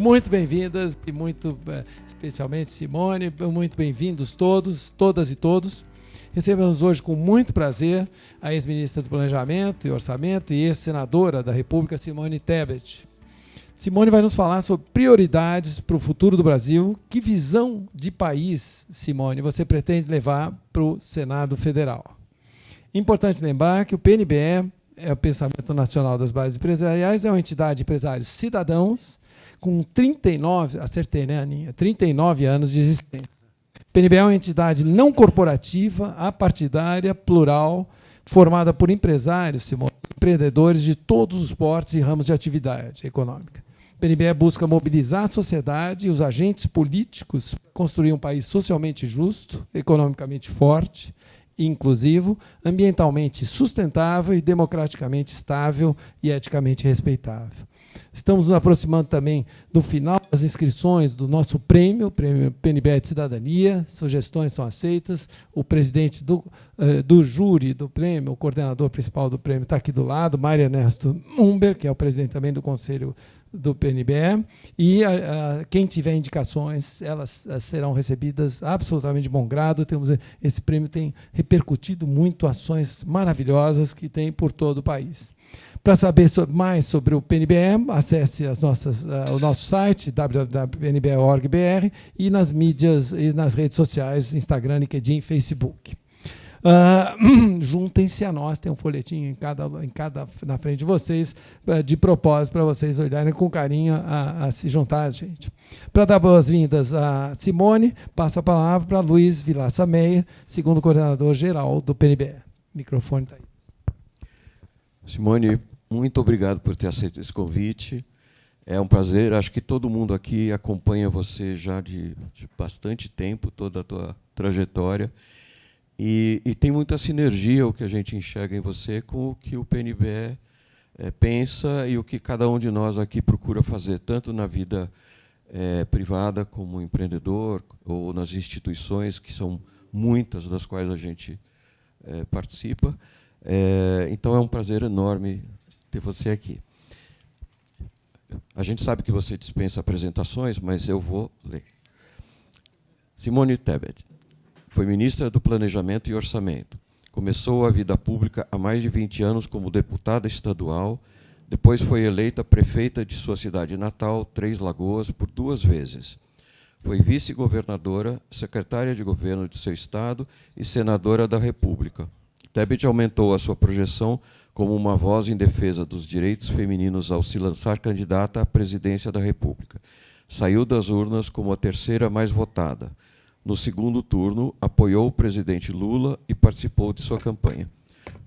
muito bem-vindas e muito, especialmente Simone, muito bem-vindos todos, todas e todos. Recebemos hoje com muito prazer a ex-ministra do Planejamento e Orçamento e ex-senadora da República, Simone Tebet. Simone vai nos falar sobre prioridades para o futuro do Brasil. Que visão de país, Simone, você pretende levar para o Senado Federal? Importante lembrar que o PNBE é o Pensamento Nacional das Bases Empresariais, é uma entidade de empresários cidadãos com 39, acertei, né, Aninha? 39 anos de existência. O PNBE é uma entidade não corporativa, apartidária, plural, formada por empresários, Simone, empreendedores de todos os portes e ramos de atividade econômica. O PNBE busca mobilizar a sociedade e os agentes políticos para construir um país socialmente justo, economicamente forte, inclusivo, ambientalmente sustentável e democraticamente estável e eticamente respeitável. Estamos nos aproximando também do final das inscrições do nosso prêmio, o Prêmio PNBE de Cidadania. Sugestões são aceitas. O presidente do júri do prêmio, o coordenador principal do prêmio, está aqui do lado, Mário Ernesto Humber, que é o presidente também do Conselho do PNBE, e quem tiver indicações, elas serão recebidas absolutamente de bom grado. Esse prêmio tem repercutido muito ações maravilhosas que tem por todo o país. Para saber mais sobre o PNBE, acesse o nosso site, www.pnbe.org.br, e nas mídias e nas redes sociais, Instagram, LinkedIn e Facebook. Juntem-se a nós, tem um folhetinho na frente de vocês, de propósito, para vocês olharem com carinho a se juntar a gente. Para dar boas-vindas a Simone, passo a palavra para Luiz Vilaça Meyer, segundo coordenador-geral do PNBE. O microfone está aí. Simone, muito obrigado por ter aceito esse convite. É um prazer, acho que todo mundo aqui acompanha você já de bastante tempo, toda a tua trajetória. E tem muita sinergia o que a gente enxerga em você com o que o PNBE pensa e o que cada um de nós aqui procura fazer, tanto na vida privada como empreendedor ou nas instituições, que são muitas das quais a gente participa. Então é um prazer enorme ter você aqui. A gente sabe que você dispensa apresentações, mas eu vou ler. Simone Tebet foi ministra do Planejamento e Orçamento. Começou a vida pública há mais de 20 anos como deputada estadual, depois foi eleita prefeita de sua cidade natal, Três Lagoas, por 2 vezes. Foi vice-governadora, secretária de governo de seu estado e senadora da República. Tebet aumentou a sua projeção como uma voz em defesa dos direitos femininos ao se lançar candidata à presidência da República. Saiu das urnas como a terceira mais votada. No segundo turno, apoiou o presidente Lula e participou de sua campanha.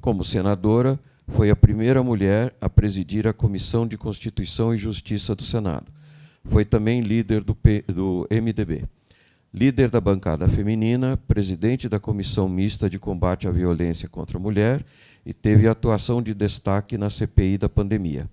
Como senadora, foi a primeira mulher a presidir a Comissão de Constituição e Justiça do Senado. Foi também líder do MDB. Líder da bancada feminina, presidente da Comissão Mista de Combate à Violência contra a Mulher e teve atuação de destaque na CPI da pandemia.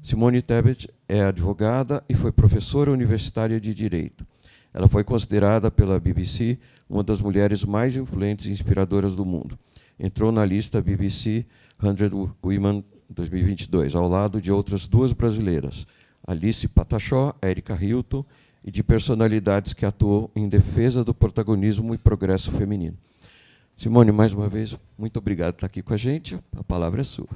Simone Tebet é advogada e foi professora universitária de Direito. Ela foi considerada pela BBC uma das mulheres mais influentes e inspiradoras do mundo. Entrou na lista BBC 100 Women 2022, ao lado de outras 2 brasileiras, Alice Pataxó, Erika Hilton, e de personalidades que atuam em defesa do protagonismo e progresso feminino. Simone, mais uma vez, muito obrigado por estar aqui com a gente. A palavra é sua.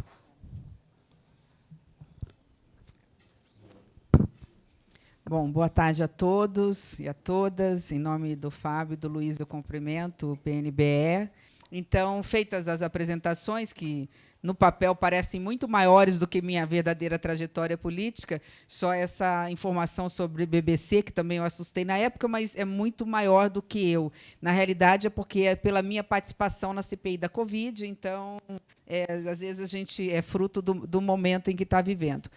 Bom, boa tarde a todos e a todas. Em nome do Fábio e do Luiz, eu cumprimento o PNBE. Então, feitas as apresentações, que no papel parecem muito maiores do que minha verdadeira trajetória política, só essa informação sobre BBC, que também eu assustei na época, mas é muito maior do que eu. Na realidade, é porque é pela minha participação na CPI da Covid, então, às vezes, a gente é fruto do momento em que está vivendo.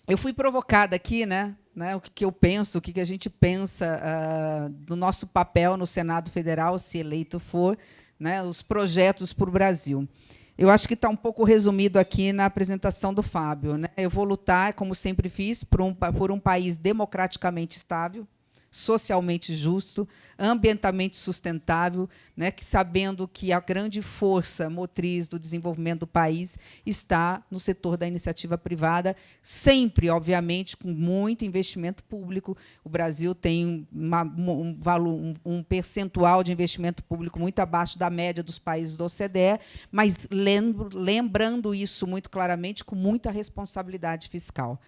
Eu fui provocada aqui, né, o que eu penso, o que a gente pensa do nosso papel no Senado Federal, se eleito for, né, os projetos para o Brasil. Eu acho que está um pouco resumido aqui na apresentação do Fábio, né? Eu vou lutar, como sempre fiz, por um país democraticamente estável, socialmente justo, ambientalmente sustentável, né, que, sabendo que a grande força motriz do desenvolvimento do país está no setor da iniciativa privada, sempre, obviamente, com muito investimento público. O Brasil tem um percentual de investimento público muito abaixo da média dos países da OCDE, mas lembrando isso muito claramente, com muita responsabilidade fiscal.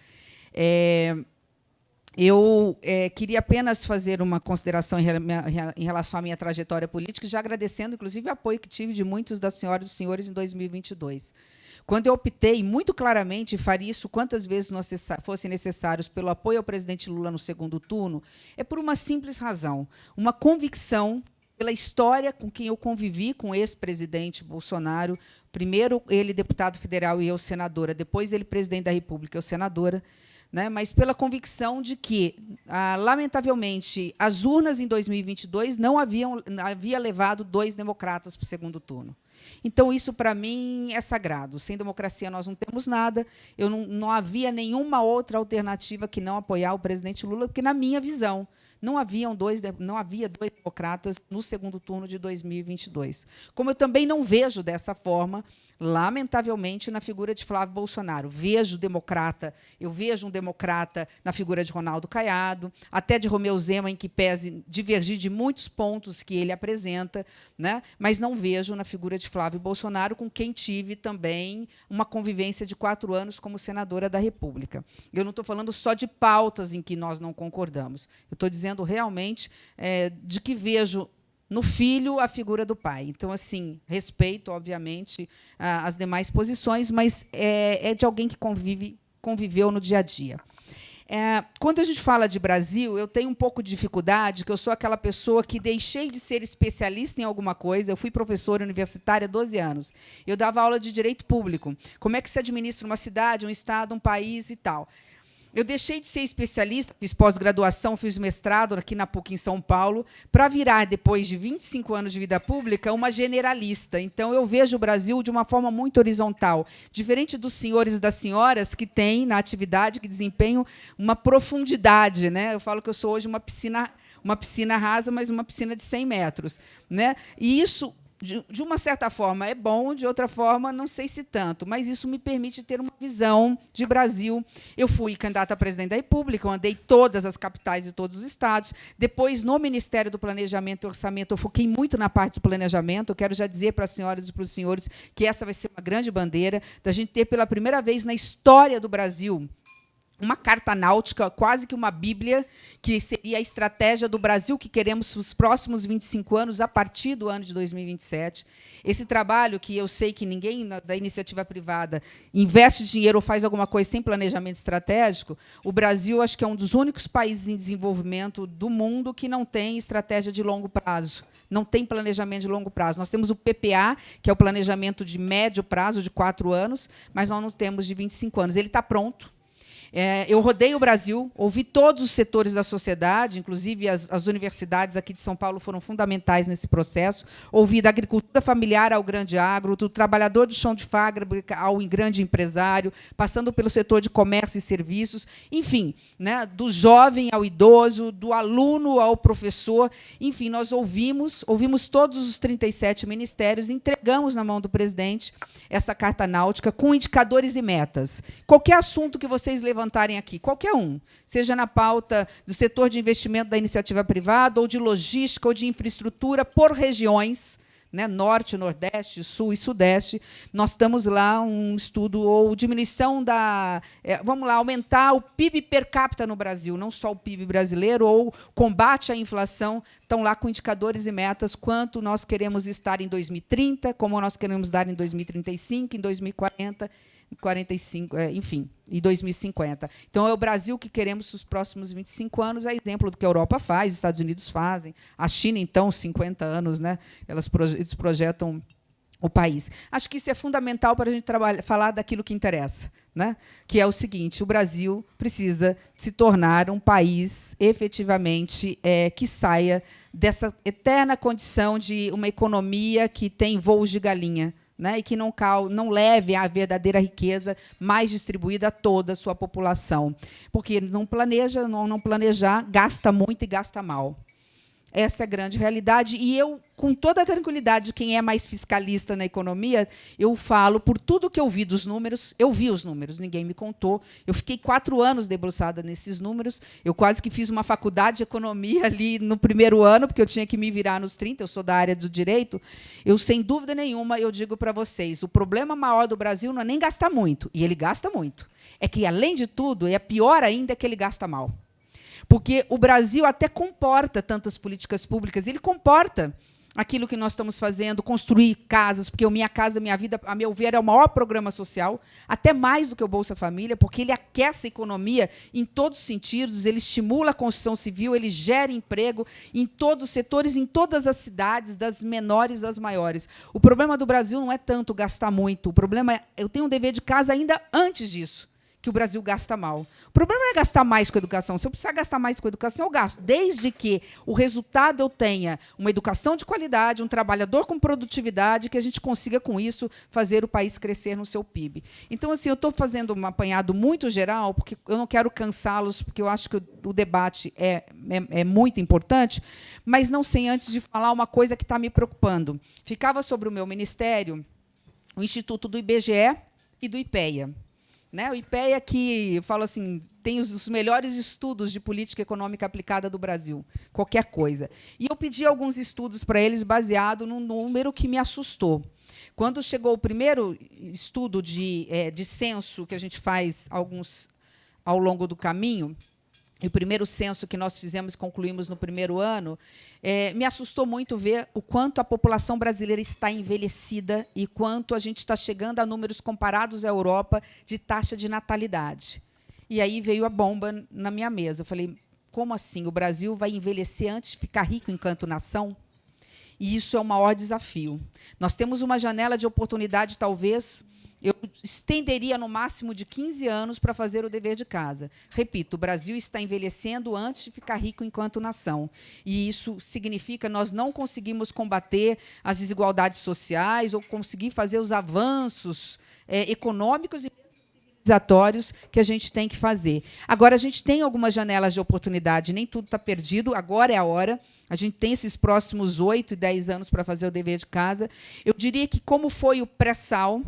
Eu queria apenas fazer uma consideração em relação à minha trajetória política, já agradecendo, inclusive, o apoio que tive de muitos das senhoras e dos senhores em 2022. Quando eu optei, muito claramente, faria isso quantas vezes fossem necessários, pelo apoio ao presidente Lula no segundo turno, é por uma simples razão, uma convicção pela história com quem eu convivi com o ex-presidente Bolsonaro, primeiro ele deputado federal e eu senadora, depois ele presidente da República e eu senadora, né, mas pela convicção de que, lamentavelmente, as urnas em 2022 não havia levado 2 democratas para o segundo turno. Então, isso, para mim, é sagrado. Sem democracia, nós não temos nada. Não havia nenhuma outra alternativa que não apoiar o presidente Lula, porque, na minha visão, não havia 2 democratas no segundo turno de 2022. Como eu também não vejo dessa forma, lamentavelmente, na figura de Flávio Bolsonaro. Eu vejo um democrata na figura de Ronaldo Caiado, até de Romeu Zema, em que pese divergir de muitos pontos que ele apresenta, né? Mas não vejo na figura de Flávio Bolsonaro, com quem tive também uma convivência de 4 anos como senadora da República. Eu não estou falando só de pautas em que nós não concordamos. Eu estou dizendo realmente de que vejo no filho a figura do pai. Então, assim, respeito, obviamente, as demais posições, mas é de alguém que conviveu no dia a dia. Quando a gente fala de Brasil, eu tenho um pouco de dificuldade, que eu sou aquela pessoa que deixei de ser especialista em alguma coisa. Eu fui professora universitária há 12 anos. Eu dava aula de direito público. Como é que se administra uma cidade, um estado, um país e tal. Eu deixei de ser especialista, fiz pós-graduação, fiz mestrado aqui na PUC, em São Paulo, para virar, depois de 25 anos de vida pública, uma generalista. Então, eu vejo o Brasil de uma forma muito horizontal, diferente dos senhores e das senhoras que têm, na atividade, que desempenham uma profundidade, né? Eu falo que eu sou hoje uma piscina rasa, mas uma piscina de 100 metros. Né? E isso, de uma certa forma, é bom, de outra forma, não sei se tanto, mas isso me permite ter uma visão de Brasil. Eu fui candidata a presidente da República, eu andei todas as capitais e todos os estados. Depois, no Ministério do Planejamento e Orçamento, eu foquei muito na parte do planejamento. Eu quero já dizer para as senhoras e para os senhores que essa vai ser uma grande bandeira, da gente ter, pela primeira vez na história do Brasil, uma carta náutica, quase que uma bíblia, que seria a estratégia do Brasil que queremos nos próximos 25 anos, a partir do ano de 2027. Esse trabalho, que eu sei que ninguém da iniciativa privada investe dinheiro ou faz alguma coisa sem planejamento estratégico, o Brasil, acho que é um dos únicos países em desenvolvimento do mundo que não tem estratégia de longo prazo, não tem planejamento de longo prazo. Nós temos o PPA, que é o planejamento de médio prazo, de 4 anos, mas nós não temos de 25 anos. Ele está pronto. Eu rodei o Brasil, ouvi todos os setores da sociedade, inclusive as universidades aqui de São Paulo foram fundamentais nesse processo. Ouvi da agricultura familiar ao grande agro, do trabalhador do chão de fábrica ao grande empresário, passando pelo setor de comércio e serviços, enfim, né, do jovem ao idoso, do aluno ao professor. Enfim, nós ouvimos todos os 37 ministérios, entregamos na mão do presidente essa carta náutica com indicadores e metas. Qualquer assunto que vocês levantarem aqui, qualquer um, seja na pauta do setor de investimento da iniciativa privada, ou de logística, ou de infraestrutura, por regiões, né, Norte, Nordeste, Sul e Sudeste, nós estamos lá um estudo, ou diminuição da... vamos lá, aumentar o PIB per capita no Brasil, não só o PIB brasileiro, ou combate à inflação, estão lá com indicadores e metas, quanto nós queremos estar em 2030, como nós queremos estar em 2035, em 2040, 45, enfim, e 2050. Então, é o Brasil que queremos nos próximos 25 anos, é exemplo do que a Europa faz, os Estados Unidos fazem, a China, então, 50 anos, né, eles projetam o país. Acho que isso é fundamental para a gente falar daquilo que interessa, né, que é o seguinte: o Brasil precisa se tornar um país, efetivamente, que saia dessa eterna condição de uma economia que tem voos de galinha, né, e que não leve à verdadeira riqueza mais distribuída a toda a sua população. Porque não planeja, não planejar, gasta muito e gasta mal. Essa é a grande realidade. E eu, com toda a tranquilidade de quem é mais fiscalista na economia, eu falo, por tudo que eu vi dos números, eu vi os números, ninguém me contou. Eu fiquei 4 anos debruçada nesses números. Eu quase que fiz uma faculdade de economia ali no primeiro ano, porque eu tinha que me virar nos 30, eu sou da área do direito. Eu, sem dúvida nenhuma, eu digo para vocês, o problema maior do Brasil não é nem gastar muito, e ele gasta muito. É que, além de tudo, é pior ainda que ele gasta mal. Porque o Brasil até comporta tantas políticas públicas, ele comporta aquilo que nós estamos fazendo, construir casas, porque o Minha Casa Minha Vida, a meu ver, é o maior programa social, até mais do que o Bolsa Família, porque ele aquece a economia em todos os sentidos, ele estimula a construção civil, ele gera emprego em todos os setores, em todas as cidades, das menores às maiores. O problema do Brasil não é tanto gastar muito, o problema é, eu tenho um dever de casa ainda antes disso, que o Brasil gasta mal. O problema não é gastar mais com a educação. Se eu precisar gastar mais com a educação, eu gasto. Desde que o resultado eu tenha uma educação de qualidade, um trabalhador com produtividade, que a gente consiga, com isso, fazer o país crescer no seu PIB. Então, assim, eu estou fazendo um apanhado muito geral, porque eu não quero cansá-los, porque eu acho que o debate é muito importante, mas não sem antes de falar uma coisa que está me preocupando. Ficava sobre o meu ministério o Instituto do IBGE e do IPEA. Né? O IPEA, que eu falo assim, tem os melhores estudos de política econômica aplicada do Brasil, qualquer coisa. E eu pedi alguns estudos para eles baseado num número que me assustou. Quando chegou o primeiro estudo de censo que a gente faz ao longo do caminho, e o primeiro censo que nós fizemos, concluímos no primeiro ano, me assustou muito ver o quanto a população brasileira está envelhecida e quanto a gente está chegando a números comparados à Europa de taxa de natalidade. E aí veio a bomba na minha mesa. Eu falei, como assim? O Brasil vai envelhecer antes de ficar rico enquanto nação? E isso é o maior desafio. Nós temos uma janela de oportunidade, talvez. Eu estenderia no máximo de 15 anos para fazer o dever de casa. Repito, o Brasil está envelhecendo antes de ficar rico enquanto nação. E isso significa que nós não conseguimos combater as desigualdades sociais ou conseguir fazer os avanços econômicos e civilizatórios que a gente tem que fazer. Agora, a gente tem algumas janelas de oportunidade, nem tudo está perdido, agora é a hora. A gente tem esses próximos 8 e 10 anos para fazer o dever de casa. Eu diria que, como foi o pré-sal,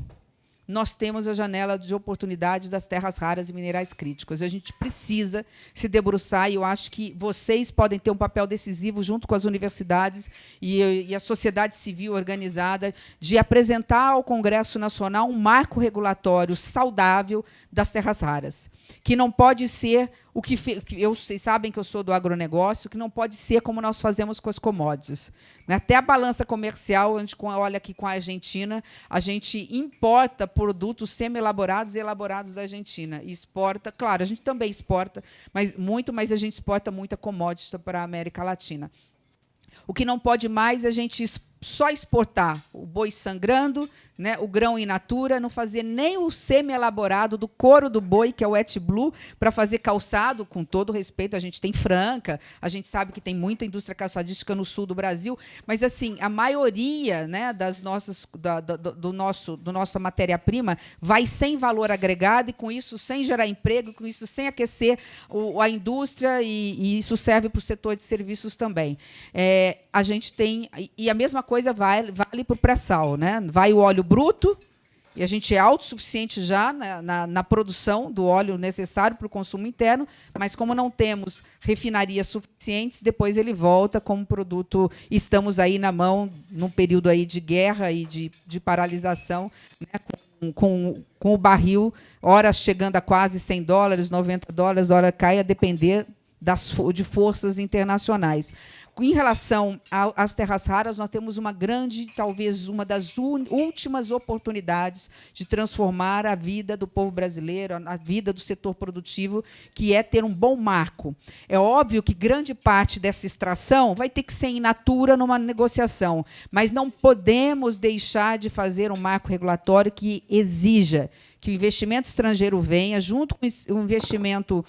nós temos a janela de oportunidade das terras raras e minerais críticos. A gente precisa se debruçar, e eu acho que vocês podem ter um papel decisivo, junto com as universidades e a sociedade civil organizada, de apresentar ao Congresso Nacional um marco regulatório saudável das terras raras, que não pode ser o que vocês sabem que eu sou do agronegócio, que não pode ser como nós fazemos com as commodities. Até a balança comercial, a gente olha aqui com a Argentina, a gente importa produtos semi-elaborados e elaborados da Argentina. E exporta, claro, a gente também exporta, mas a gente exporta muita commodity para a América Latina. O que não pode mais é a gente só exportar o boi sangrando, né, o grão in natura, não fazer nem o semi-elaborado do couro do boi, que é o wet blue, para fazer calçado, com todo respeito. A gente tem Franca, a gente sabe que tem muita indústria calçadística no sul do Brasil, mas assim, a maioria, né, do nossa matéria-prima vai sem valor agregado e, com isso, sem gerar emprego, com isso, sem aquecer a indústria, e isso serve para o setor de serviços também. A gente tem... E a mesma coisa vale para o pré-sal, né? Vai o óleo bruto, e a gente é autossuficiente já na produção do óleo necessário para o consumo interno, mas, como não temos refinarias suficientes, depois ele volta como produto. Estamos aí na mão, num período aí de guerra e de paralisação, né, com o barril, ora chegando a quase $100, $90, ora cai, a depender de forças internacionais. Em relação às terras raras, nós temos uma grande, talvez uma das últimas oportunidades de transformar a vida do povo brasileiro, a vida do setor produtivo, que é ter um bom marco. É óbvio que grande parte dessa extração vai ter que ser in natura numa negociação, mas não podemos deixar de fazer um marco regulatório que exija que o investimento estrangeiro venha, junto com o investimento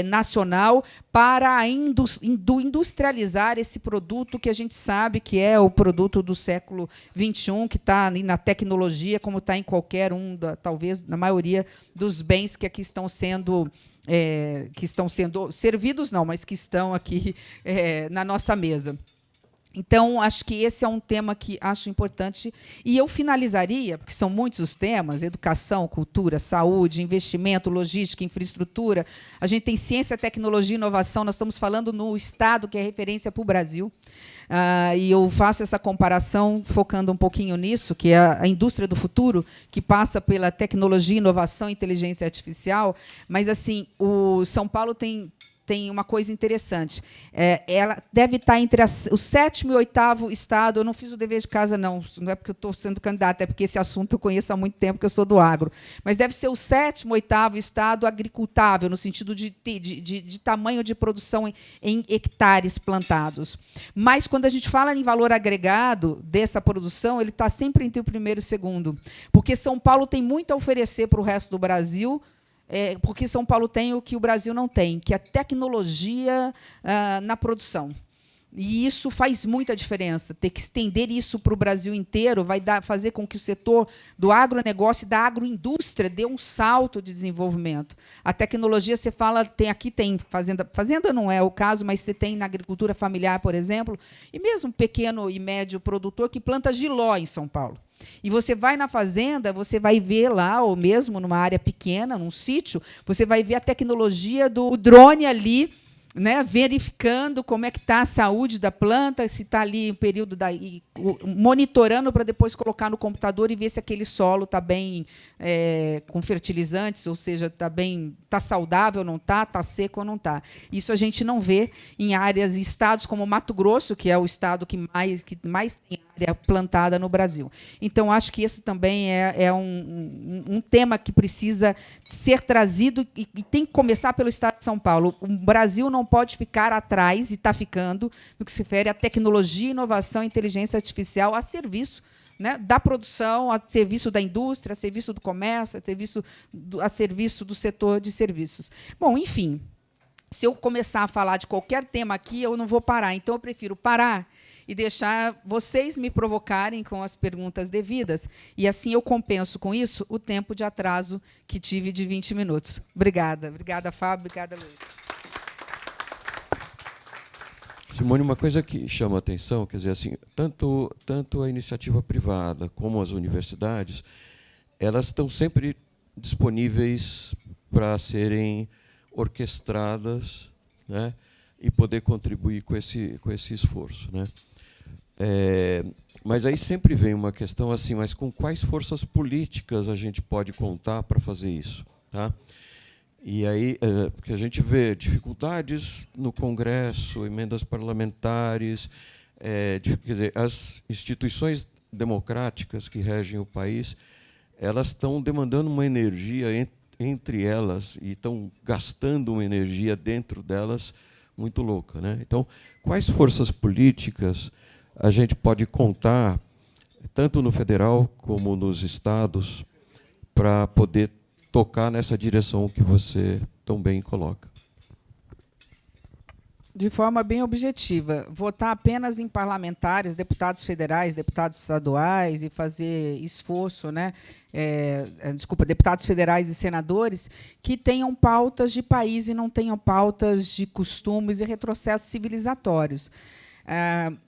nacional, para industrializar esse produto que a gente sabe que é o produto do século XXI, que está na tecnologia, como está em qualquer talvez na maioria dos bens que aqui estão sendo servidos, não, mas que estão aqui na nossa mesa. Então, acho que esse é um tema que acho importante. E eu finalizaria, porque são muitos os temas: educação, cultura, saúde, investimento, logística, infraestrutura. A gente tem ciência, tecnologia e inovação. Nós estamos falando no Estado, que é referência para o Brasil. E eu faço essa comparação, focando um pouquinho nisso, que é a indústria do futuro, que passa pela tecnologia, inovação e inteligência artificial. Mas, assim, o São Paulo tem uma coisa interessante. Ela deve estar entre o 7º e 8º estado. Eu não fiz o dever de casa, não é porque eu estou sendo candidata, é porque esse assunto eu conheço há muito tempo, que eu sou do agro. Mas deve ser o 7º, 8º estado agricultável, no sentido de tamanho de produção em hectares plantados. Mas, quando a gente fala em valor agregado dessa produção, ele está sempre entre o 1º e o 2º, porque São Paulo tem muito a oferecer para o resto do Brasil, porque São Paulo tem o que o Brasil não tem, que é a tecnologia na produção. E isso faz muita diferença. Ter que estender isso para o Brasil inteiro vai fazer com que o setor do agronegócio e da agroindústria dê um salto de desenvolvimento. A tecnologia, você fala, tem fazenda. Fazenda não é o caso, mas você tem na agricultura familiar, por exemplo, e mesmo pequeno e médio produtor que planta jiló em São Paulo. E você vai na fazenda, você vai ver lá, ou mesmo numa área pequena, num sítio, você vai ver a tecnologia do drone ali, né, verificando como é que está a saúde da planta, se está ali em período monitorando para depois colocar no computador e ver se aquele solo está bem com fertilizantes, ou seja, está saudável ou não está seco ou não está. Isso a gente não vê em áreas e estados como Mato Grosso, que é o estado que mais tem área plantada no Brasil. Então, acho que esse também é um tema que precisa ser trazido e tem que começar pelo Estado de São Paulo. O Brasil não pode ficar atrás, e está ficando, no que se refere à tecnologia, inovação e inteligência artificial a serviço, né, da produção, a serviço da indústria, a serviço do comércio, a serviço do setor de serviços. Bom, enfim, se eu começar a falar de qualquer tema aqui, eu não vou parar. Então, eu prefiro parar e deixar vocês me provocarem com as perguntas devidas. E, assim, eu compenso com isso o tempo de atraso que tive de 20 minutos. Obrigada. Obrigada, Fábio. Obrigada, Luiz. Simone, uma coisa que chama a atenção, quer dizer, assim, tanto a iniciativa privada como as universidades, elas estão sempre disponíveis para serem orquestradas, né, e poder contribuir com esse esforço, né? Mas aí sempre vem uma questão assim, mas com quais forças políticas a gente pode contar para fazer isso, tá? E aí, porque a gente vê dificuldades no Congresso, emendas parlamentares, quer dizer, as instituições democráticas que regem o país, elas estão demandando uma energia entre elas e estão gastando uma energia dentro delas muito louca, né? Então, quais forças políticas a gente pode contar, tanto no federal como nos estados, para poder tocar nessa direção que você tão bem coloca? De forma bem objetiva, votar apenas em parlamentares, deputados federais, deputados estaduais e fazer esforço, né? Deputados federais e senadores que tenham pautas de país e não tenham pautas de costumes e retrocessos civilizatórios.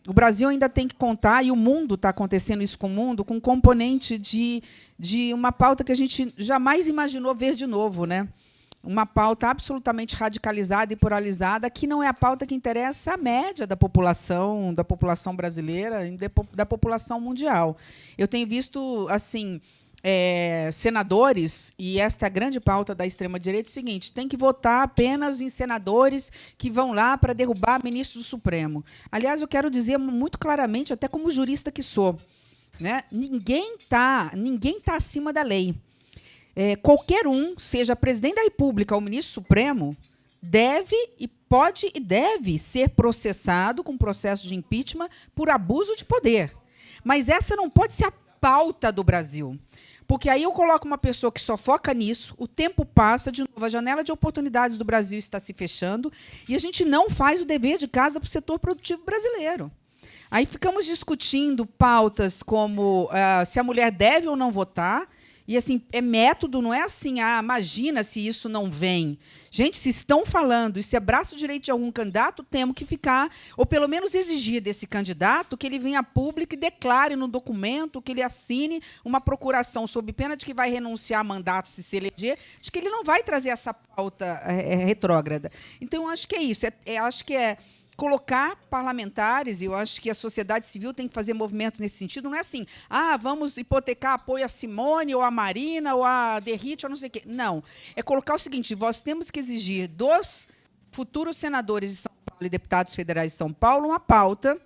O Brasil ainda tem que contar, e o mundo está acontecendo isso com o mundo, com um componente de uma pauta que a gente jamais imaginou ver de novo, né? Uma pauta absolutamente radicalizada e pluralizada, que não é a pauta que interessa à média da população brasileira e da população mundial. Eu tenho visto, assim, senadores, e esta é a grande pauta da extrema-direita, é o seguinte: tem que votar apenas em senadores que vão lá para derrubar ministro do Supremo. Aliás, eu quero dizer muito claramente, até como jurista que sou, né, ninguém tá acima da lei. Qualquer um, seja presidente da República ou ministro supremo, pode e deve ser processado com processo de impeachment por abuso de poder. Mas essa não pode ser a pauta do Brasil. Porque aí eu coloco uma pessoa que só foca nisso, o tempo passa, de novo, a janela de oportunidades do Brasil está se fechando, e a gente não faz o dever de casa para o setor produtivo brasileiro. Aí ficamos discutindo pautas como se a mulher deve ou não votar. E assim, é método, não é assim, imagina se isso não vem. Gente, se estão falando, e se é braço direito de algum candidato, temos que ficar, ou pelo menos exigir desse candidato que ele venha a público e declare no documento, que ele assine uma procuração sob pena de que vai renunciar a mandato se eleger, de que ele não vai trazer essa pauta retrógrada. Então, eu acho que é isso. Acho que é colocar parlamentares, e eu acho que a sociedade civil tem que fazer movimentos nesse sentido, não é assim, vamos hipotecar apoio a Simone, ou a Marina, ou a Derrite, ou não sei o quê. Não. É colocar o seguinte, nós temos que exigir dos futuros senadores de São Paulo e deputados federais de São Paulo uma pauta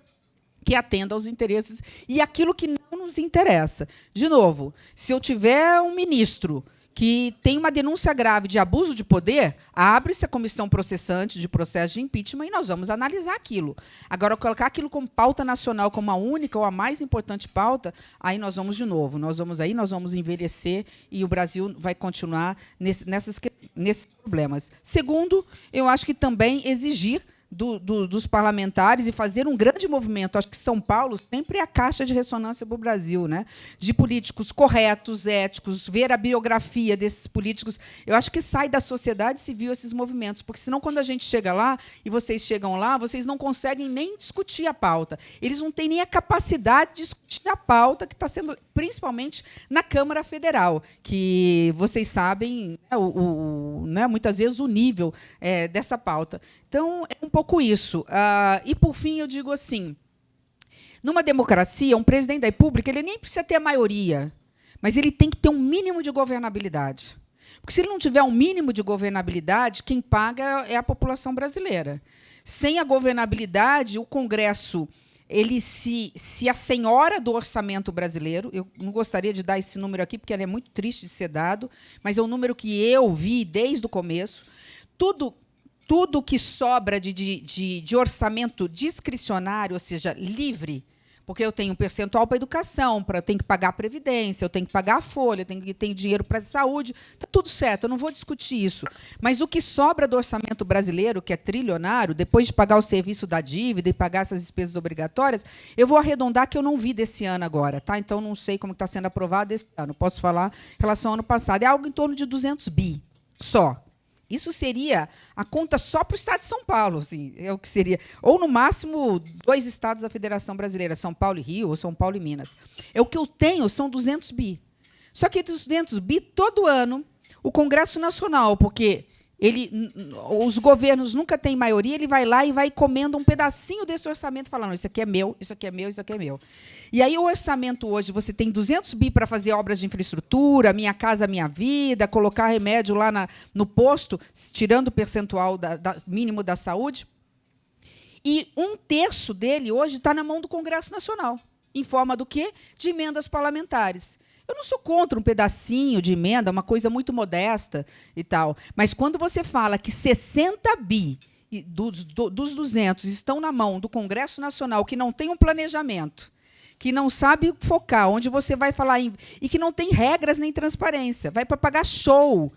que atenda aos interesses e aquilo que não nos interessa. De novo, se eu tiver um ministro que tem uma denúncia grave de abuso de poder, abre-se a comissão processante de processo de impeachment e nós vamos analisar aquilo. Agora, colocar aquilo como pauta nacional, como a única ou a mais importante pauta, aí nós vamos de novo. Nós vamos envelhecer e o Brasil vai continuar nesses problemas. Segundo, eu acho que também exigir dos parlamentares e fazer um grande movimento. Acho que São Paulo sempre é a caixa de ressonância para o Brasil, né? De políticos corretos, éticos, ver a biografia desses políticos. Eu acho que sai da sociedade civil esses movimentos, porque senão, quando a gente chega lá, e vocês chegam lá, vocês não conseguem nem discutir a pauta. Eles não têm nem a capacidade de discutir a pauta que está sendo, principalmente na Câmara Federal, que vocês sabem, né, muitas vezes, o nível dessa pauta. Então, é um pouco isso. E, por fim, eu digo assim, numa democracia, um presidente da República ele nem precisa ter a maioria, mas ele tem que ter um mínimo de governabilidade. Porque, se ele não tiver um mínimo de governabilidade, quem paga é a população brasileira. Sem a governabilidade, o Congresso ele se assenhora do orçamento brasileiro. Eu não gostaria de dar esse número aqui, porque ele é muito triste de ser dado, mas é um número que eu vi desde o começo. Tudo que sobra de orçamento discricionário, ou seja, livre, porque eu tenho um percentual para a educação, eu tenho que pagar a Previdência, eu tenho que pagar a folha, eu tenho dinheiro para a saúde, está tudo certo, eu não vou discutir isso. Mas o que sobra do orçamento brasileiro, que é trilionário, depois de pagar o serviço da dívida e pagar essas despesas obrigatórias, eu vou arredondar que eu não vi desse ano agora. Tá? Então, não sei como está sendo aprovado esse ano. Posso falar em relação ao ano passado. É algo em torno de 200 bi só. Isso seria a conta só para o Estado de São Paulo, assim, é o que seria. Ou, no máximo, 2 estados da Federação Brasileira, São Paulo e Rio, ou São Paulo e Minas. O que eu tenho são 200 bi. Só que dos 200 bi, todo ano, o Congresso Nacional, porque os governos nunca têm maioria, ele vai lá e vai comendo um pedacinho desse orçamento, falando, isso aqui é meu, isso aqui é meu, isso aqui é meu. E aí o orçamento hoje, você tem 200 bi para fazer obras de infraestrutura, Minha Casa Minha Vida, colocar remédio lá no posto, tirando o percentual mínimo da saúde. E 1/3 dele hoje está na mão do Congresso Nacional, em forma do quê? De emendas parlamentares. Eu não sou contra um pedacinho de emenda, uma coisa muito modesta e tal. Mas quando você fala que 60 bi dos 200 estão na mão do Congresso Nacional, que não tem um planejamento, que não sabe focar, onde você vai falar, e que não tem regras nem transparência, vai para pagar show.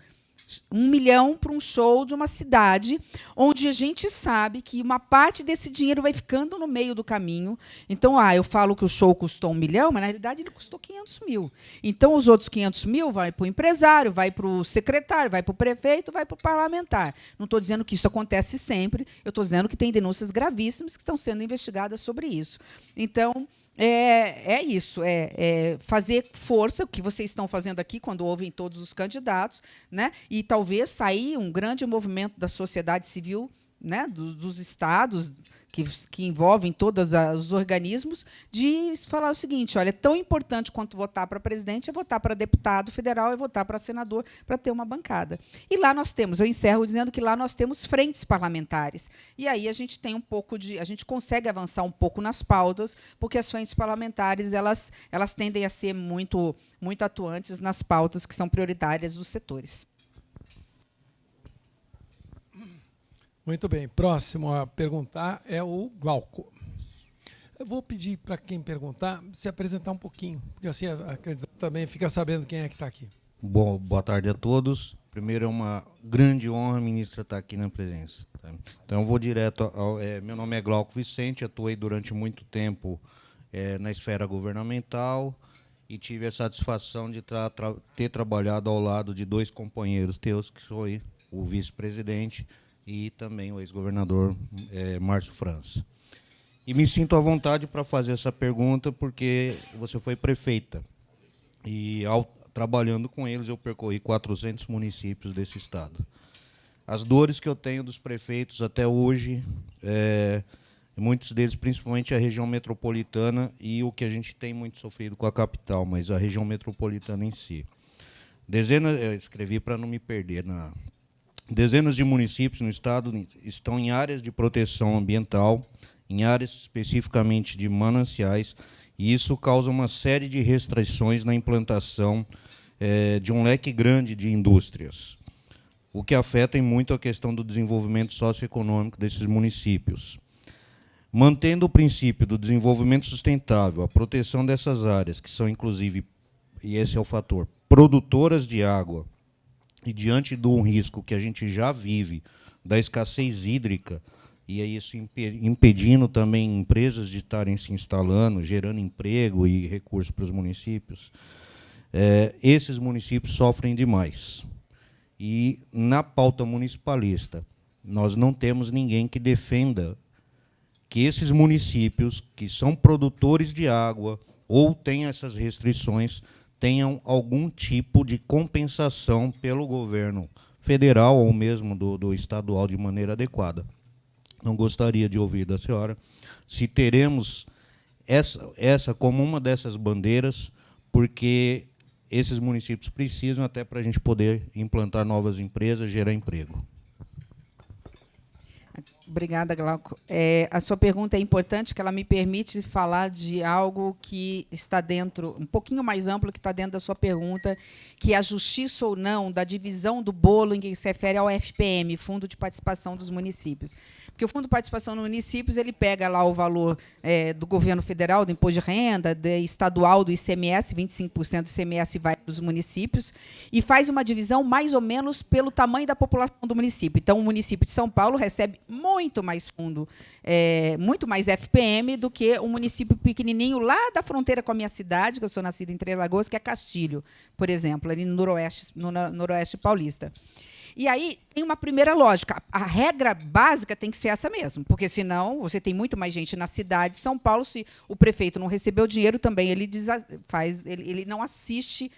1 milhão para um show de uma cidade onde a gente sabe que uma parte desse dinheiro vai ficando no meio do caminho. Então, eu falo que o show custou 1 milhão, mas, na realidade, ele custou 500 mil. Então, os outros 500 mil vai para o empresário, vai para o secretário, vai para o prefeito, vai para o parlamentar. Não estou dizendo que isso acontece sempre, eu estou dizendo que tem denúncias gravíssimas que estão sendo investigadas sobre isso. Então, é isso, fazer força, o que vocês estão fazendo aqui quando ouvem todos os candidatos, né? E talvez sair um grande movimento da sociedade civil, né? dos estados, que envolvem todos os organismos, de falar o seguinte, olha, é tão importante quanto votar para presidente é votar para deputado federal, é votar para senador, para ter uma bancada. E lá nós temos, eu encerro dizendo que lá nós temos frentes parlamentares. E aí a gente tem a gente consegue avançar um pouco nas pautas, porque as frentes parlamentares elas tendem a ser muito, muito atuantes nas pautas que são prioritárias dos setores. Muito bem. Próximo a perguntar é o Glauco. Eu vou pedir para quem perguntar se apresentar um pouquinho, porque assim também fica sabendo quem é que está aqui. Bom, boa tarde a todos. Primeiro, é uma grande honra, ministra, estar aqui na presença. Então, eu vou direto ao... meu nome é Glauco Vicente, atuei durante muito tempo na esfera governamental e tive a satisfação de ter trabalhado ao lado de dois companheiros teus, que foi o vice-presidente e também o ex-governador Márcio França. E me sinto à vontade para fazer essa pergunta, porque você foi prefeita. E, trabalhando com eles, eu percorri 400 municípios desse estado. As dores que eu tenho dos prefeitos até hoje, muitos deles, principalmente a região metropolitana, e o que a gente tem muito sofrido com a capital, mas a região metropolitana em si. Eu escrevi para não me perder. Dezenas de municípios no estado estão em áreas de proteção ambiental, em áreas especificamente de mananciais, e isso causa uma série de restrições na implantação de um leque grande de indústrias, o que afeta muito a questão do desenvolvimento socioeconômico desses municípios. Mantendo o princípio do desenvolvimento sustentável, a proteção dessas áreas, que são, inclusive, e esse é o fator, produtoras de água, e diante de um risco que a gente já vive, da escassez hídrica, e é isso impedindo também empresas de estarem se instalando, gerando emprego e recursos para os municípios, esses municípios sofrem demais. E, na pauta municipalista, nós não temos ninguém que defenda que esses municípios, que são produtores de água ou têm essas restrições, tenham algum tipo de compensação pelo governo federal ou mesmo do estadual de maneira adequada. Não gostaria de ouvir da senhora se teremos essa como uma dessas bandeiras, porque esses municípios precisam até para a gente poder implantar novas empresas, gerar emprego. Obrigada, Glauco. A sua pergunta é importante, que ela me permite falar de algo que está dentro, um pouquinho mais amplo, que está dentro da sua pergunta, que é a justiça ou não da divisão do bolo em que se refere ao FPM, Fundo de Participação dos Municípios. Porque o Fundo de Participação dos Municípios ele pega lá o valor do governo federal, do imposto de renda, estadual, do ICMS, 25% do ICMS vai para os municípios, e faz uma divisão mais ou menos pelo tamanho da população do município. Então, o município de São Paulo recebe muito mais fundo, muito mais FPM do que um município pequenininho lá da fronteira com a minha cidade, que eu sou nascida em Três Lagoas, que é Castilho, por exemplo, ali no noroeste paulista. E aí tem uma primeira lógica. A regra básica tem que ser essa mesmo, porque senão você tem muito mais gente na cidade de São Paulo. Se o prefeito não recebeu dinheiro, também ele não assiste,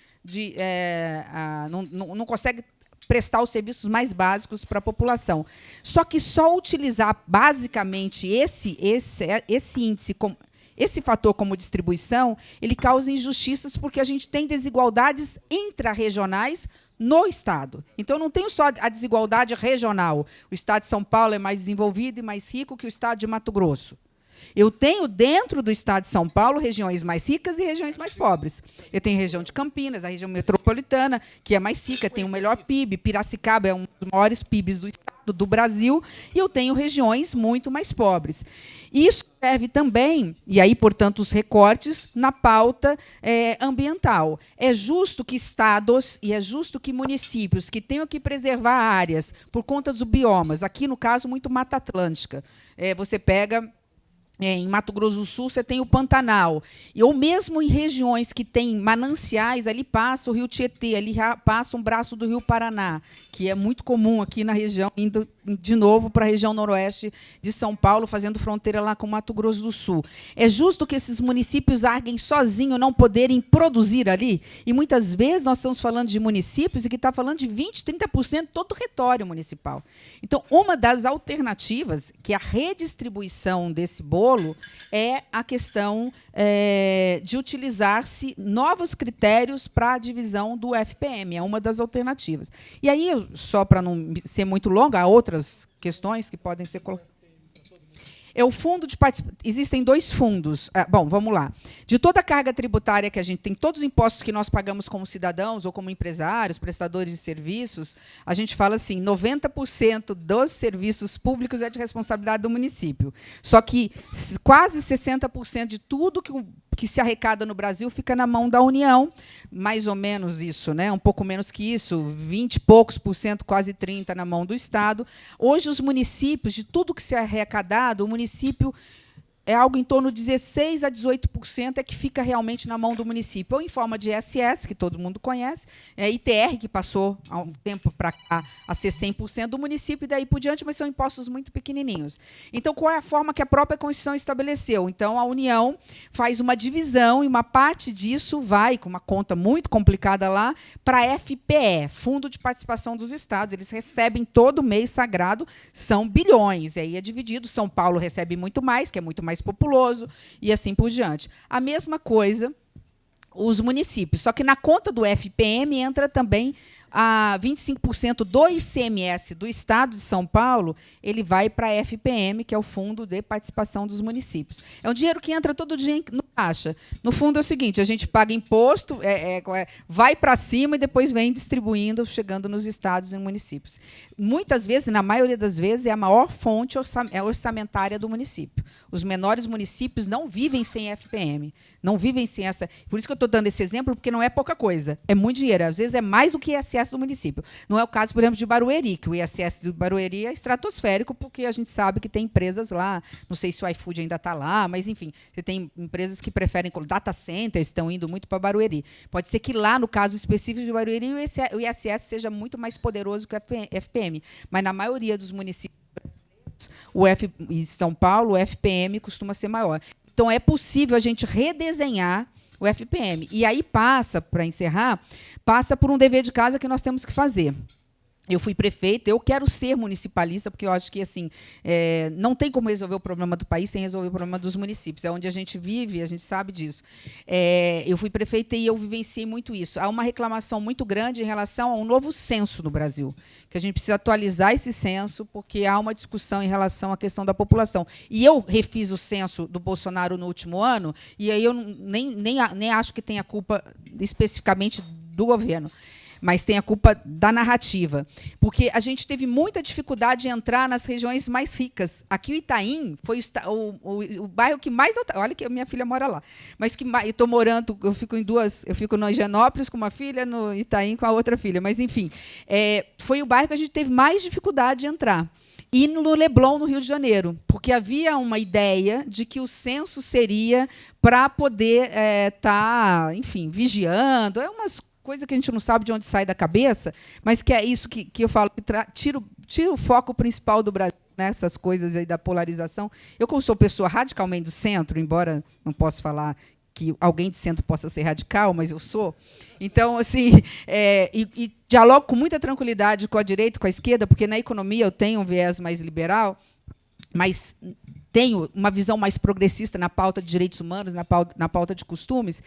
não consegue prestar os serviços mais básicos para a população. Só que só utilizar basicamente esse índice, esse fator como distribuição, ele causa injustiças, porque a gente tem desigualdades intra-regionais no Estado. Então, não tenho só a desigualdade regional. O Estado de São Paulo é mais desenvolvido e mais rico que o Estado de Mato Grosso. Eu tenho, dentro do Estado de São Paulo, regiões mais ricas e regiões mais pobres. Eu tenho a região de Campinas, a região metropolitana, que é mais rica, tem o melhor PIB. Piracicaba é um dos maiores PIBs do Estado, do Brasil, e eu tenho regiões muito mais pobres. Isso serve também, e aí, portanto, os recortes na pauta ambiental. É justo que estados e é justo que municípios que tenham que preservar áreas por conta dos biomas, aqui, no caso, muito Mata Atlântica. Você pega... em Mato Grosso do Sul, você tem o Pantanal. Ou mesmo em regiões que têm mananciais, ali passa o Rio Tietê, ali passa um braço do Rio Paraná, que é muito comum aqui na região, indo de novo para a região noroeste de São Paulo, fazendo fronteira lá com Mato Grosso do Sul. É justo que esses municípios arguem sozinhos, não poderem produzir ali? E muitas vezes nós estamos falando de municípios e que está falando de 20%, 30% de todo o território municipal. Então, uma das alternativas, que é a redistribuição desse bolo, é a questão de utilizar-se novos critérios para a divisão do FPM. É uma das alternativas. E aí, só para não ser muito longa, há outras questões que podem ser colocadas. É o fundo de participação. Existem 2 fundos. Bom, vamos lá. De toda a carga tributária que a gente tem, todos os impostos que nós pagamos como cidadãos ou como empresários, prestadores de serviços, a gente fala assim, 90% dos serviços públicos é de responsabilidade do município. Só que quase 60% de tudo que se arrecada no Brasil fica na mão da União, mais ou menos isso, né? Um pouco menos que isso, 20 e poucos por cento, quase 30% na mão do Estado. Hoje, os municípios, de tudo que se é arrecadado, o município é algo em torno de 16% a 18% é que fica realmente na mão do município, ou em forma de ISS, que todo mundo conhece, ITR, que passou há um tempo para cá a ser 100% do município, e daí por diante, mas são impostos muito pequenininhos. Então, qual é a forma que a própria Constituição estabeleceu? Então, a União faz uma divisão, e uma parte disso vai, com uma conta muito complicada lá, para a FPE, Fundo de Participação dos Estados. Eles recebem todo mês sagrado, são bilhões, e aí é dividido. São Paulo recebe muito mais, que é muito mais populoso, e assim por diante. A mesma coisa os municípios, só que na conta do FPM entra também a 25% do ICMS do Estado de São Paulo, ele vai para a FPM, que é o Fundo de Participação dos Municípios. É um dinheiro que entra todo dia no caixa. No fundo é o seguinte, a gente paga imposto, vai para cima e depois vem distribuindo, chegando nos estados e municípios. Muitas vezes, na maioria das vezes, é a maior fonte orçamentária do município. Os menores municípios não vivem sem FPM, não vivem sem essa... Por isso que eu estou dando esse exemplo, porque não é pouca coisa, é muito dinheiro. Às vezes é mais do que ISS do município. Não é o caso, por exemplo, de Barueri, que o ISS de Barueri é estratosférico, porque a gente sabe que tem empresas lá, não sei se o iFood ainda está lá, mas, enfim, você tem empresas que preferem, data centers estão indo muito para Barueri. Pode ser que lá, no caso específico de Barueri, o ISS seja muito mais poderoso que o FPM, mas na maioria dos municípios em São Paulo, o FPM costuma ser maior. Então, é possível a gente redesenhar o FPM. E aí passa, para encerrar, passa por um dever de casa que nós temos que fazer. Eu fui prefeita, eu quero ser municipalista, porque eu acho que assim, não tem como resolver o problema do país sem resolver o problema dos municípios. É onde a gente vive, a gente sabe disso. Eu fui prefeita e eu vivenciei muito isso. Há uma reclamação muito grande em relação ao novo censo no Brasil, que a gente precisa atualizar esse censo, porque há uma discussão em relação à questão da população. E eu refiz o censo do Bolsonaro no último ano, e aí eu nem acho que tenha culpa especificamente do governo, mas tem a culpa da narrativa. Porque a gente teve muita dificuldade de entrar nas regiões mais ricas. Aqui o Itaim foi o bairro que mais... Olha que a minha filha mora lá. Mas que eu estou morando, eu fico no Higienópolis com uma filha, no Itaim com a outra filha. Mas, enfim, foi o bairro que a gente teve mais dificuldade de entrar. E no Leblon, no Rio de Janeiro, porque havia uma ideia de que o censo seria para poder estar, enfim, vigiando. É umas coisa que a gente não sabe de onde sai da cabeça, mas que é isso que eu falo, tira o foco principal do Brasil, nessas coisas aí da polarização. Eu, como sou pessoa radicalmente do centro, embora não possa falar que alguém de centro possa ser radical, mas eu sou. Então, assim, e dialogo com muita tranquilidade com a direita e com a esquerda, porque na economia eu tenho um viés mais liberal, mas tenho uma visão mais progressista na pauta de direitos humanos, na pauta de costumes.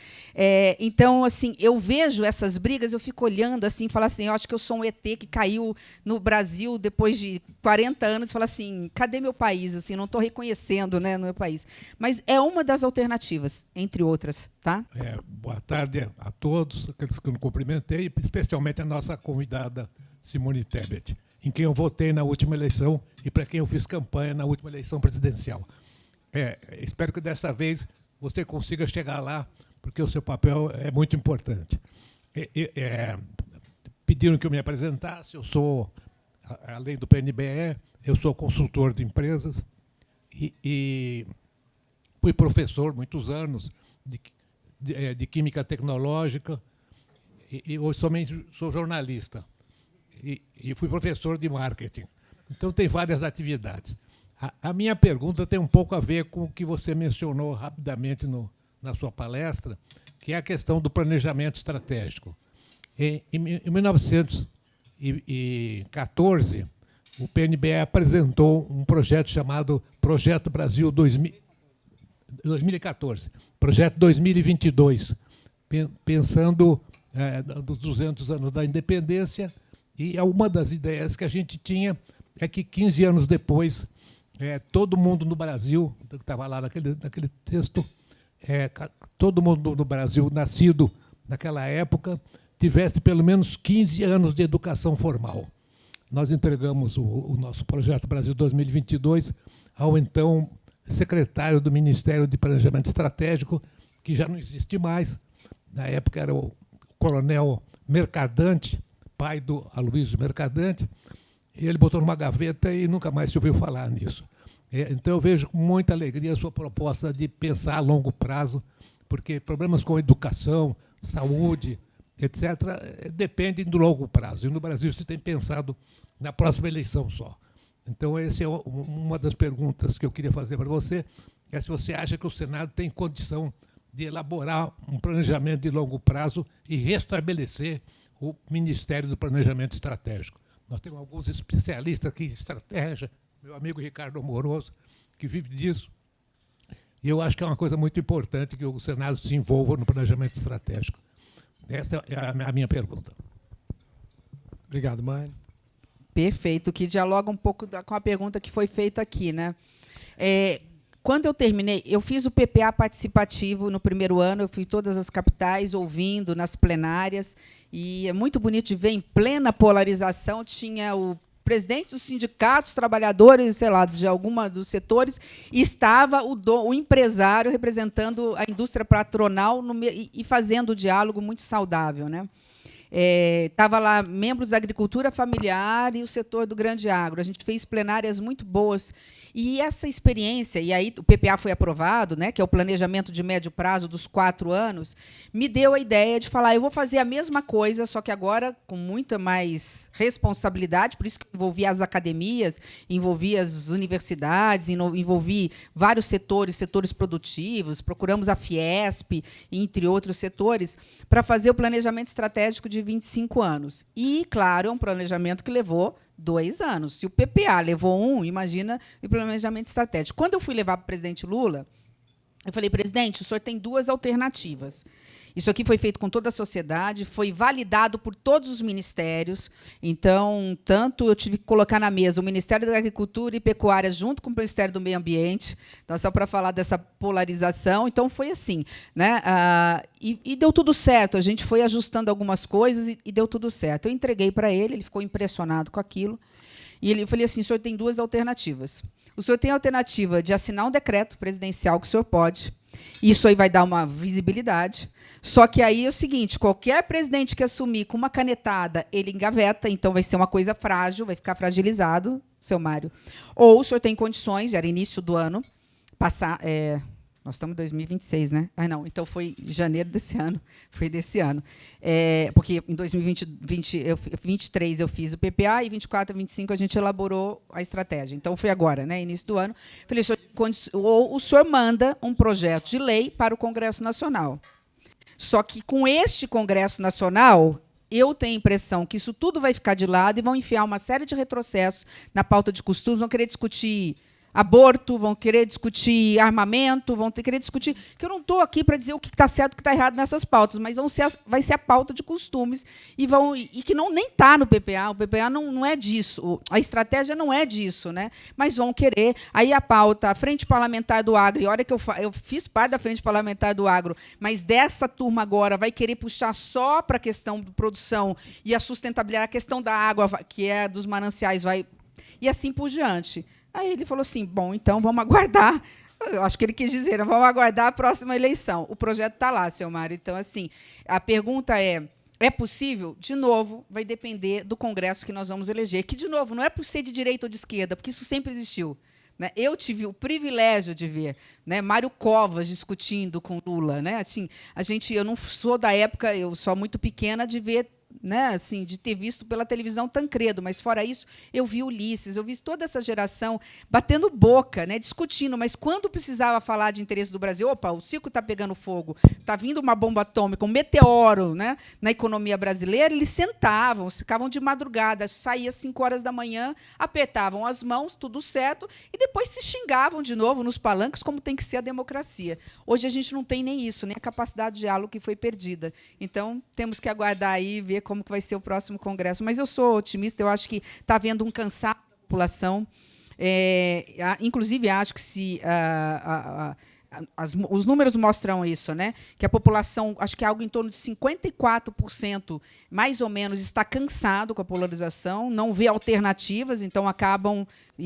Então, assim, eu vejo essas brigas, eu fico olhando assim, e falo assim, eu acho que eu sou um ET que caiu no Brasil depois de 40 anos, e falo assim, cadê meu país? Assim, não estou reconhecendo, né, no meu país. Mas é uma das alternativas, entre outras. Tá? Boa tarde a todos, aqueles que eu cumprimentei, especialmente a nossa convidada Simone Tebet, em quem eu votei na última eleição e para quem eu fiz campanha na última eleição presidencial. Espero que dessa vez você consiga chegar lá, porque o seu papel é muito importante. Pediram que eu me apresentasse, eu sou, além do PNBE, eu sou consultor de empresas e fui professor muitos anos de química tecnológica e hoje somente sou jornalista. E fui professor de marketing. Então, tem várias atividades. A minha pergunta tem um pouco a ver com o que você mencionou rapidamente na sua palestra, que é a questão do planejamento estratégico. Em 1914, o PNBE apresentou um projeto chamado Projeto Brasil 2014, Projeto 2022, pensando nos 200 anos da independência. E uma das ideias que a gente tinha é que 15 anos depois todo mundo no Brasil, que estava lá naquele texto, todo mundo no Brasil nascido naquela época tivesse pelo menos 15 anos de educação formal. Nós entregamos o nosso projeto Brasil 2022 ao então secretário do Ministério de Planejamento Estratégico, que já não existe mais. Na época era o coronel Mercadante, pai do Aloysio Mercadante, e ele botou numa gaveta e nunca mais se ouviu falar nisso. Então, eu vejo com muita alegria a sua proposta de pensar a longo prazo, porque problemas com educação, saúde, etc., dependem do longo prazo. E no Brasil se tem pensado na próxima eleição só. Então, essa é uma das perguntas que eu queria fazer para você, é se você acha que o Senado tem condição de elaborar um planejamento de longo prazo e restabelecer o Ministério do Planejamento Estratégico. Nós temos alguns especialistas aqui em estratégia, meu amigo Ricardo Amoroso, que vive disso, e eu acho que é uma coisa muito importante que o Senado se envolva no planejamento estratégico. Essa é a minha pergunta. Obrigado, Mário. Perfeito, que dialoga um pouco com a pergunta que foi feita aqui, né? Quando eu terminei, eu fiz o PPA participativo no primeiro ano, eu fui em todas as capitais, ouvindo nas plenárias, e é muito bonito de ver, em plena polarização, tinha o presidente dos sindicatos, trabalhadores, sei lá, de alguma dos setores, e estava o empresário representando a indústria patronal e fazendo o diálogo muito saudável, né? Estava lá membros da agricultura familiar e o setor do grande agro. A gente fez plenárias muito boas. E essa experiência, e aí o PPA foi aprovado, né, que é o planejamento de médio prazo dos 4 anos, me deu a ideia de falar, eu vou fazer a mesma coisa, só que agora com muita mais responsabilidade, por isso que envolvi as academias, envolvi as universidades, envolvi vários setores produtivos, procuramos a Fiesp, entre outros setores, para fazer o planejamento estratégico de 25 anos. E, claro, é um planejamento que levou 2 anos. Se o PPA levou 1, imagina o planejamento estratégico. Quando eu fui levar para o presidente Lula, eu falei, presidente, o senhor tem 2 alternativas. Isso aqui foi feito com toda a sociedade, foi validado por todos os ministérios. Então, tanto eu tive que colocar na mesa o Ministério da Agricultura e Pecuária junto com o Ministério do Meio Ambiente, então, só para falar dessa polarização. Então, foi assim, né? E deu tudo certo. A gente foi ajustando algumas coisas e deu tudo certo. Eu entreguei para ele ficou impressionado com aquilo. E eu falei assim, o senhor tem 2 alternativas. O senhor tem a alternativa de assinar um decreto presidencial, que o senhor pode. Isso aí vai dar uma visibilidade. Só que aí é o seguinte, qualquer presidente que assumir com uma canetada, ele engaveta, então vai ser uma coisa frágil, vai ficar fragilizado, seu Mário. Ou o senhor tem condições, era início do ano, passar... nós estamos em 2026, né? Não, então foi em janeiro desse ano. Foi desse ano. Porque em 2023 eu fiz o PPA e 24 e 25 a gente elaborou a estratégia. Então foi agora, né? Início do ano. Falei, o senhor manda um projeto de lei para o Congresso Nacional. Só que com este Congresso Nacional, eu tenho a impressão que isso tudo vai ficar de lado e vão enfiar uma série de retrocessos na pauta de costumes, vão querer discutir aborto, vão querer discutir armamento, vão querer discutir... que eu não estou aqui para dizer o que está certo e o que está errado nessas pautas, mas vai ser a pauta de costumes e que nem está no PPA. O PPA não é disso, a estratégia não é disso, né? Mas vão querer. Aí a pauta, a Frente Parlamentar do Agro, e olha que eu fiz parte da Frente Parlamentar do Agro, mas dessa turma agora vai querer puxar só para a questão de produção e a sustentabilidade, a questão da água, que é dos mananciais, e assim por diante. Aí ele falou assim, bom, então vamos aguardar, eu acho que ele quis dizer, vamos aguardar a próxima eleição. O projeto está lá, seu Mário. Então, assim, a pergunta é possível? De novo, vai depender do Congresso que nós vamos eleger, que, de novo, não é por ser de direita ou de esquerda, porque isso sempre existiu. Né? Eu tive o privilégio de ver, né, Mário Covas discutindo com Lula. Né? Assim, eu não sou da época, eu sou muito pequena, de ver, né, assim, de ter visto pela televisão Tancredo, mas fora isso, eu vi Ulisses, eu vi toda essa geração batendo boca, né, discutindo, mas quando precisava falar de interesse do Brasil, opa, o circo está pegando fogo, está vindo uma bomba atômica, um meteoro, né, na economia brasileira, eles sentavam, ficavam de madrugada, saía às 5 horas da manhã, apertavam as mãos, tudo certo, e depois se xingavam de novo nos palanques, como tem que ser a democracia. Hoje a gente não tem nem isso, nem a capacidade de diálogo que foi perdida. Então, temos que aguardar aí e ver como que vai ser o próximo Congresso. Mas eu sou otimista, eu acho que está havendo um cansaço da população. Inclusive, acho que os números mostram isso, né? Que a população, acho que algo em torno de 54%, mais ou menos, está cansado com a polarização, não vê alternativas, então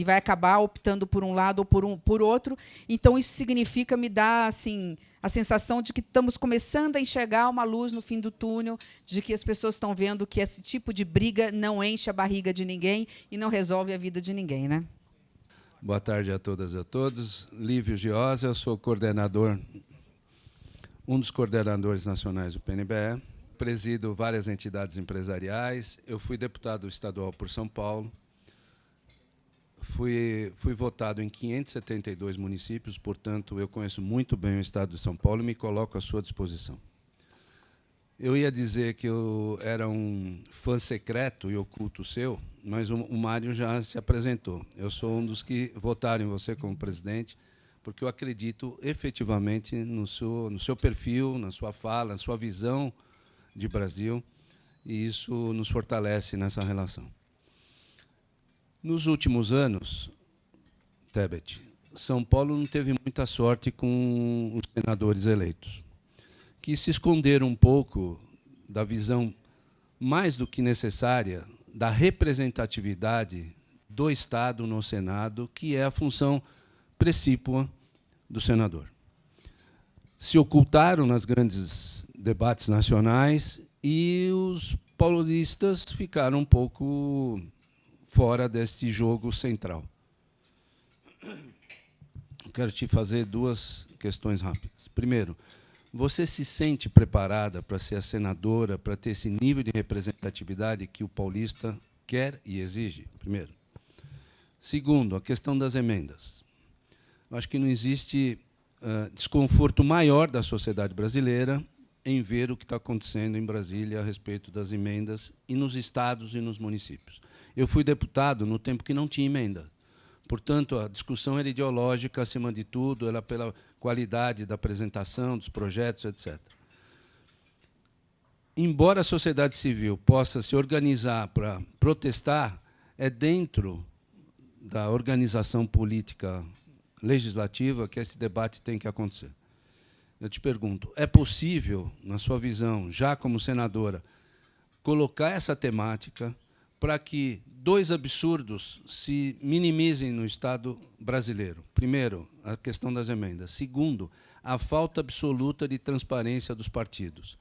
vai acabar optando por um lado ou por outro. Então, isso significa, me dá assim, a sensação de que estamos começando a enxergar uma luz no fim do túnel, de que as pessoas estão vendo que esse tipo de briga não enche a barriga de ninguém e não resolve a vida de ninguém, né? Boa tarde a todas e a todos. Lívio Giosa, eu sou coordenador, um dos coordenadores nacionais do PNBE, presido várias entidades empresariais, eu fui deputado estadual por São Paulo, fui votado em 572 municípios, portanto, eu conheço muito bem o estado de São Paulo e me coloco à sua disposição. Eu ia dizer que eu era um fã secreto e oculto seu, mas o Mário já se apresentou. Eu sou um dos que votaram em você como presidente, porque eu acredito efetivamente no seu perfil, na sua fala, na sua visão de Brasil, e isso nos fortalece nessa relação. Nos últimos anos, Tebet, São Paulo não teve muita sorte com os senadores eleitos, que se esconderam um pouco da visão mais do que necessária da representatividade do Estado no Senado, que é a função precípua do senador. Se ocultaram nas grandes debates nacionais e os paulistas ficaram um pouco fora deste jogo central. Eu quero te fazer duas questões rápidas. Primeiro, você se sente preparada para ser a senadora, para ter esse nível de representatividade que o paulista quer e exige? Primeiro. Segundo, a questão das emendas. Eu acho que não existe desconforto maior da sociedade brasileira em ver o que está acontecendo em Brasília a respeito das emendas e nos estados e nos municípios. Eu fui deputado no tempo que não tinha emenda. Portanto, a discussão era ideológica acima de tudo, era pela qualidade da apresentação, dos projetos, etc. Embora a sociedade civil possa se organizar para protestar, é dentro da organização política legislativa que esse debate tem que acontecer. Eu te pergunto, é possível, na sua visão, já como senadora, colocar essa temática para que dois absurdos se minimizem no Estado brasileiro? Primeiro, a questão das emendas. Segundo, a falta absoluta de transparência dos partidos.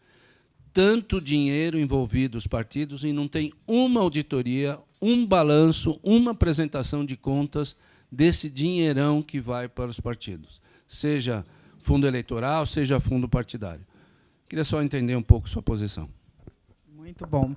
Tanto dinheiro envolvido os partidos e não tem uma auditoria, um balanço, uma apresentação de contas desse dinheirão que vai para os partidos, seja fundo eleitoral, seja fundo partidário. Queria só entender um pouco sua posição. Muito bom.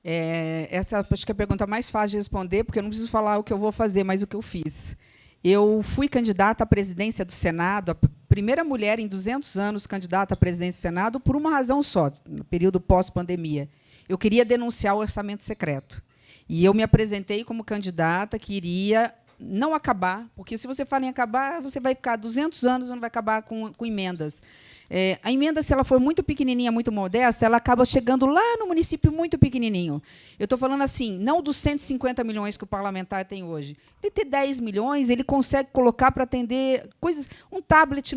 Essa acho que é a pergunta mais fácil de responder, porque eu não preciso falar o que eu vou fazer, mas o que eu fiz. Eu fui candidata à presidência do Senado, a primeira mulher em 200 anos candidata à presidência do Senado, por uma razão só, no período pós-pandemia. Eu queria denunciar o orçamento secreto. E eu me apresentei como candidata que iria não acabar, porque se você fala em acabar, você vai ficar 200 anos e não vai acabar com emendas. A emenda, se ela for muito pequenininha, muito modesta, ela acaba chegando lá no município muito pequenininho. Eu estou falando assim, não dos 150 milhões que o parlamentar tem hoje. Ele tem 10 milhões, ele consegue colocar para atender coisas, um tablet,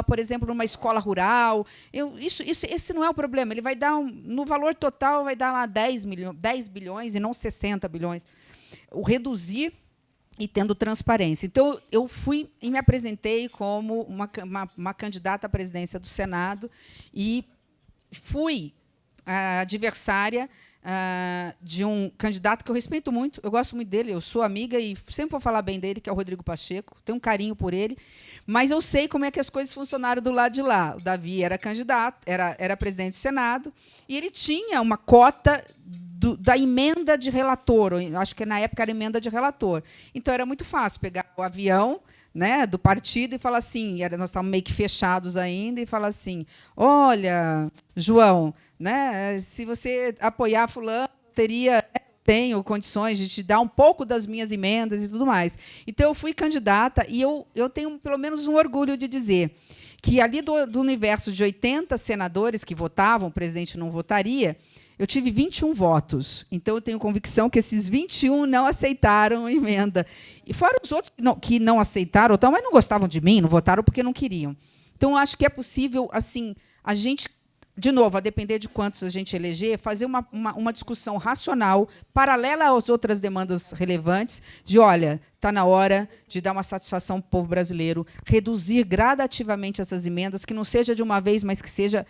por exemplo, numa escola rural. Esse não é o problema. Ele vai dar, no valor total, vai dar lá 10 bilhões e não 60 bilhões. O reduzir e tendo transparência. Então, eu fui e me apresentei como uma candidata à presidência do Senado e fui a adversária de um candidato que eu respeito muito, eu gosto muito dele, eu sou amiga e sempre vou falar bem dele, que é o Rodrigo Pacheco, tenho um carinho por ele, mas eu sei como é que as coisas funcionaram do lado de lá. O Davi era candidato, era presidente do Senado, e ele tinha uma cota da emenda de relator, acho que na época era emenda de relator. Então, era muito fácil pegar o avião, né, do partido e falar assim, nós estávamos meio que fechados ainda, e falar assim, olha, João, né, se você apoiar fulano, tenho condições de te dar um pouco das minhas emendas e tudo mais. Então, eu fui candidata e eu tenho, pelo menos, um orgulho de dizer que ali do universo de 80 senadores que votavam, o presidente não votaria, eu tive 21 votos. Então, eu tenho convicção que esses 21 não aceitaram a emenda. E fora os outros que não aceitaram, mas não gostavam de mim, não votaram porque não queriam. Então, eu acho que é possível, assim, a gente, de novo, a depender de quantos a gente eleger, fazer uma discussão racional, paralela às outras demandas relevantes, de, olha, está na hora de dar uma satisfação ao povo brasileiro, reduzir gradativamente essas emendas, que não seja de uma vez, mas que seja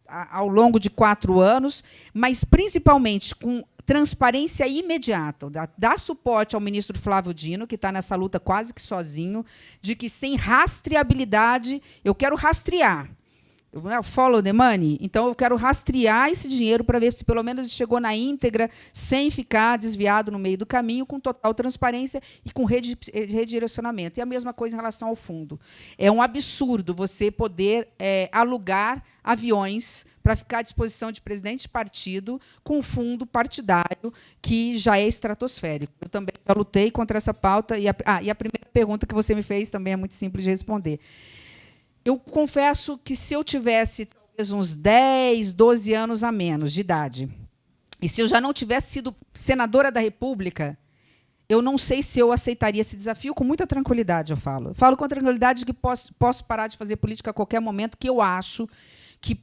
ao longo de 4 anos, mas, principalmente, com transparência imediata, dar suporte ao ministro Flávio Dino, que está nessa luta quase que sozinho, de que, sem rastreabilidade, eu quero rastrear. Follow the money? Então, eu quero rastrear esse dinheiro para ver se, pelo menos, chegou na íntegra, sem ficar desviado no meio do caminho, com total transparência e com redirecionamento. E a mesma coisa em relação ao fundo. É um absurdo você poder alugar aviões para ficar à disposição de presidente de partido com um fundo partidário que já é estratosférico. Eu também já lutei contra essa pauta. E a primeira pergunta que você me fez também é muito simples de responder. Eu confesso que, se eu tivesse talvez uns 10, 12 anos a menos de idade, e se eu já não tivesse sido senadora da República, eu não sei se eu aceitaria esse desafio com muita tranquilidade, eu falo. Eu falo com tranquilidade que posso parar de fazer política a qualquer momento, que eu acho que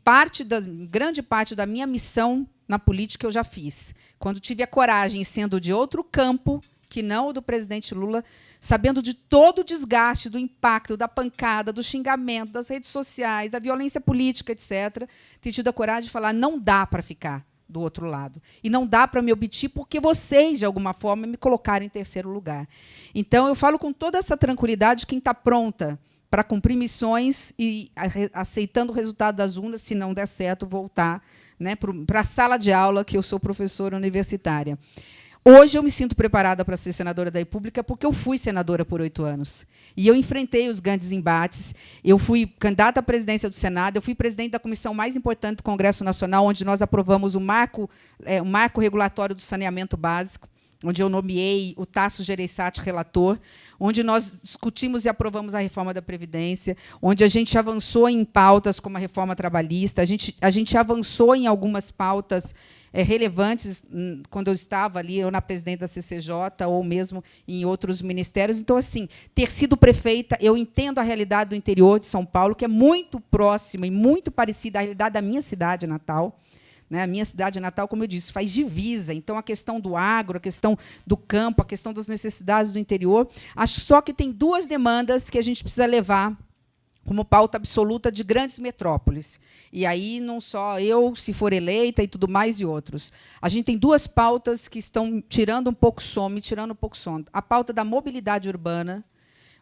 grande parte da minha missão na política eu já fiz. Quando tive a coragem, sendo de outro campo, que não o do presidente Lula, sabendo de todo o desgaste, do impacto, da pancada, do xingamento, das redes sociais, da violência política, etc., ter tido a coragem de falar, não dá para ficar do outro lado. E não dá para me obter porque vocês, de alguma forma, me colocaram em terceiro lugar. Então, eu falo com toda essa tranquilidade, quem está pronta para cumprir missões e aceitando o resultado das urnas, se não der certo, voltar, né, para a sala de aula, que eu sou professora universitária. Hoje eu me sinto preparada para ser senadora da República porque eu fui senadora por 8 anos. E eu enfrentei os grandes embates. Eu fui candidata à presidência do Senado, eu fui presidente da comissão mais importante do Congresso Nacional, onde nós aprovamos o marco regulatório do saneamento básico, onde eu nomeei o Tasso Gereissati relator, onde nós discutimos e aprovamos a reforma da Previdência, onde a gente avançou em pautas como a reforma trabalhista, a gente avançou em algumas pautas relevantes quando eu estava ali, eu na presidente da CCJ, ou mesmo em outros ministérios. Então, assim, ter sido prefeita, eu entendo a realidade do interior de São Paulo, que é muito próxima e muito parecida à realidade da minha cidade natal. Né? A minha cidade natal, como eu disse, faz divisa. Então, a questão do agro, a questão do campo, a questão das necessidades do interior. Acho só que tem 2 demandas que a gente precisa levar como pauta absoluta de grandes metrópoles. E aí, não só eu, se for eleita, e tudo mais, e outros. A gente tem 2 pautas que estão tirando um pouco sono, tirando um pouco sono. A pauta da mobilidade urbana,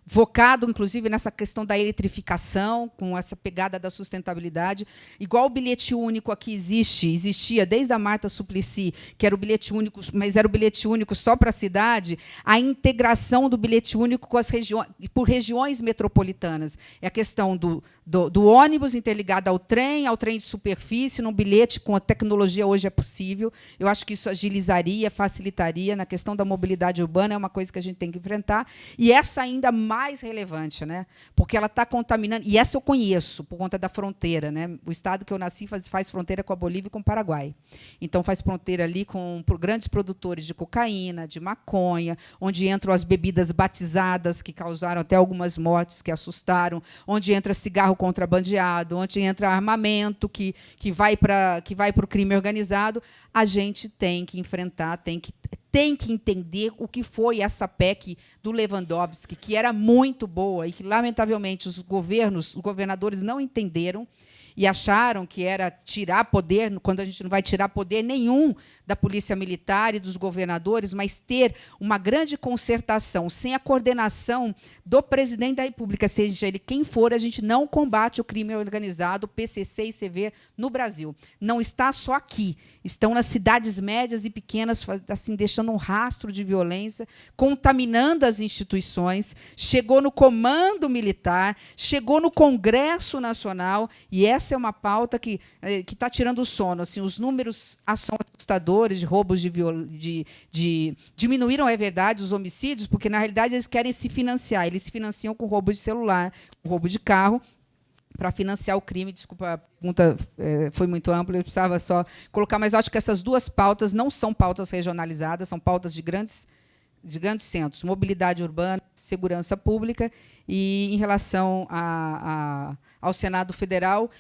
focado, inclusive, nessa questão da eletrificação, com essa pegada da sustentabilidade. Igual o bilhete único aqui existia desde a Marta Suplicy, que era o bilhete único, mas era o bilhete único só para a cidade, a integração do bilhete único com por regiões metropolitanas. É a questão do ônibus interligado ao trem de superfície, num bilhete com a tecnologia hoje é possível. Eu acho que isso agilizaria, facilitaria. Na questão da mobilidade urbana, é uma coisa que a gente tem que enfrentar. E essa ainda mais relevante, né? Porque ela está contaminando, e essa eu conheço, por conta da fronteira. Né? O estado que eu nasci faz fronteira com a Bolívia e com o Paraguai. Então, faz fronteira ali com grandes produtores de cocaína, de maconha, onde entram as bebidas batizadas, que causaram até algumas mortes, que assustaram, onde entra cigarro contrabandeado, onde entra armamento, que vai para o crime organizado. A gente tem que enfrentar, tem que entender o que foi essa PEC do Lewandowski, que era muito boa e que, lamentavelmente, os governadores não entenderam e acharam que era tirar poder, quando a gente não vai tirar poder nenhum da Polícia Militar e dos governadores, mas ter uma grande concertação, sem a coordenação do presidente da República, seja ele quem for, a gente não combate o crime organizado, PCC e CV, no Brasil. Não está só aqui, estão nas cidades médias e pequenas, assim, deixando um rastro de violência, contaminando as instituições, chegou no comando militar, chegou no Congresso Nacional, e essa é uma pauta que está tirando o sono. Assim, os números são assustadores de roubos diminuíram, é verdade, os homicídios, porque, na realidade, eles querem se financiar. Eles se financiam com roubo de celular, com roubo de carro, para financiar o crime. Desculpa, a pergunta foi muito ampla, eu precisava só colocar, mas eu acho que essas duas pautas não são pautas regionalizadas, são pautas de grandes centros, mobilidade urbana, segurança pública. E, em relação ao Senado Federal,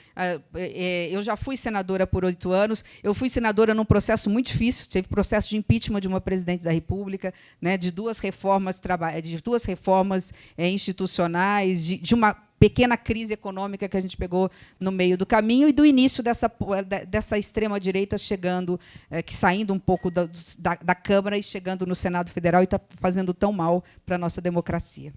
eu já fui senadora por 8 anos, eu fui senadora num processo muito difícil, teve processo de impeachment de uma presidente da República, né, de duas reformas institucionais, de uma pequena crise econômica que a gente pegou no meio do caminho e do início dessa extrema-direita chegando, saindo um pouco da Câmara e chegando no Senado Federal e está fazendo tão mal para a nossa democracia.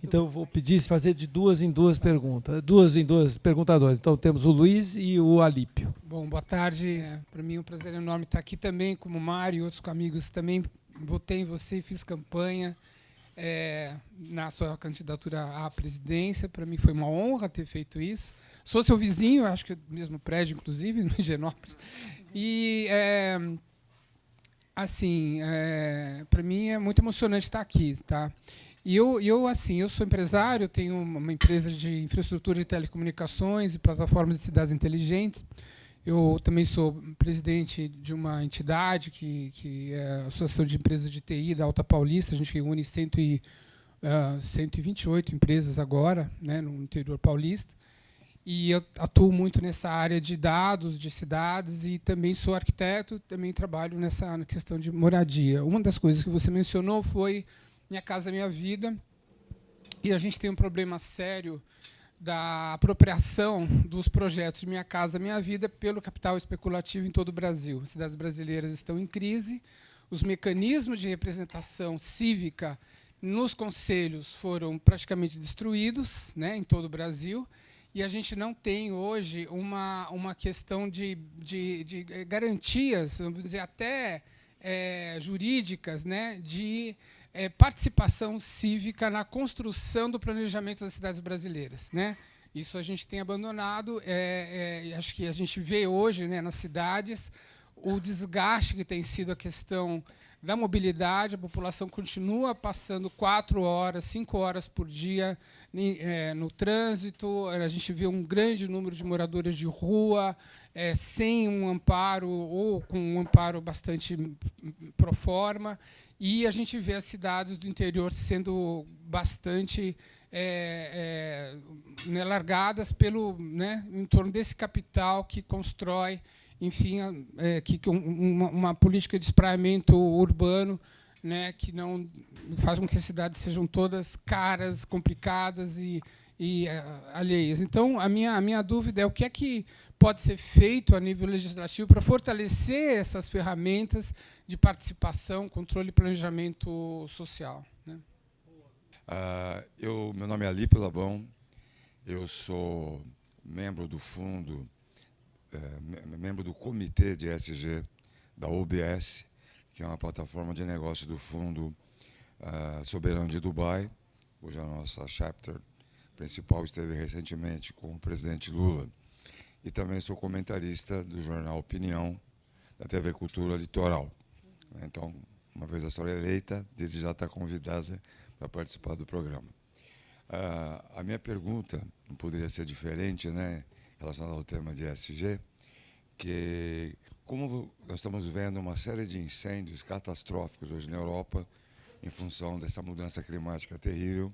Então, vou pedir se fazer de 2 em 2 perguntas. 2 em 2 perguntadores. Então, temos o Luiz e o Alípio. Bom, boa tarde. Para mim é um prazer enorme estar aqui também, como o Mário e outros amigos também. Votei em você, fiz campanha na sua candidatura à presidência. Para mim foi uma honra ter feito isso. Sou seu vizinho, acho que no mesmo prédio, inclusive, no Higienópolis. E, para mim é muito emocionante estar aqui, tá? E eu sou empresário, tenho uma empresa de infraestrutura de telecomunicações e plataformas de cidades inteligentes. Eu também sou presidente de uma entidade que é a Associação de Empresas de TI da Alta Paulista. A gente reúne 128 empresas agora, né, no interior paulista. E eu atuo muito nessa área de dados, de cidades, e também sou arquiteto, também trabalho na questão de moradia. Uma das coisas que você mencionou foi Minha Casa Minha Vida, e a gente tem um problema sério da apropriação dos projetos de Minha Casa Minha Vida pelo capital especulativo em todo o Brasil. As cidades brasileiras estão em crise, os mecanismos de representação cívica nos conselhos foram praticamente destruídos, né, em todo o Brasil, e a gente não tem hoje uma questão de garantias, vamos dizer, até jurídicas, né, de participação cívica na construção do planejamento das cidades brasileiras, né? Isso a gente tem abandonado. Acho que a gente vê hoje, né, nas cidades o desgaste que tem sido a questão da mobilidade. A população continua passando 4 horas, 5 horas por dia no trânsito. A gente vê um grande número de moradores de rua sem um amparo ou com um amparo bastante pro forma. E a gente vê as cidades do interior sendo bastante largadas em torno desse capital que constrói, enfim, uma política de espraiamento urbano, né, que não faz com que as cidades sejam todas caras, complicadas e alheias. Então, a minha dúvida é o que é que pode ser feito a nível legislativo para fortalecer essas ferramentas de participação, controle e planejamento social, né? Meu nome é Alípio Labão, eu sou membro do fundo, membro do comitê de ESG da OBS, que é uma plataforma de negócio do Fundo Soberano de Dubai, cuja nossa chapter principal esteve recentemente com o presidente Lula. E também sou comentarista do jornal Opinião, da TV Cultura Litoral. Então, uma vez a senhora eleita, desde já está convidada para participar do programa. A minha pergunta não poderia ser diferente, né, relacionada ao tema de ESG, que como nós estamos vendo uma série de incêndios catastróficos hoje na Europa, em função dessa mudança climática terrível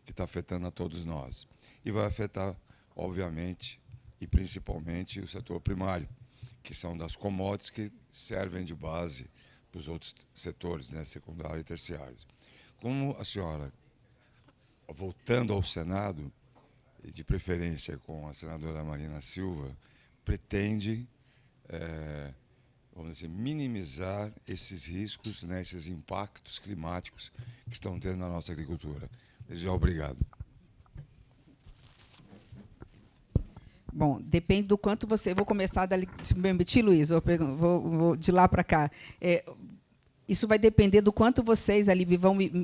que está afetando a todos nós. E vai afetar, obviamente, e principalmente o setor primário, que são das commodities que servem de base para os outros setores, né, secundário e terciários. Como a senhora, voltando ao Senado, e de preferência com a senadora Marina Silva, pretende vamos dizer, minimizar esses riscos, né, esses impactos climáticos que estão tendo na nossa agricultura? Desde já, obrigado. Bom, depende do quanto você... Vou começar dali, se me permitir, Luiz, vou de lá para cá. Isso vai depender do quanto vocês ali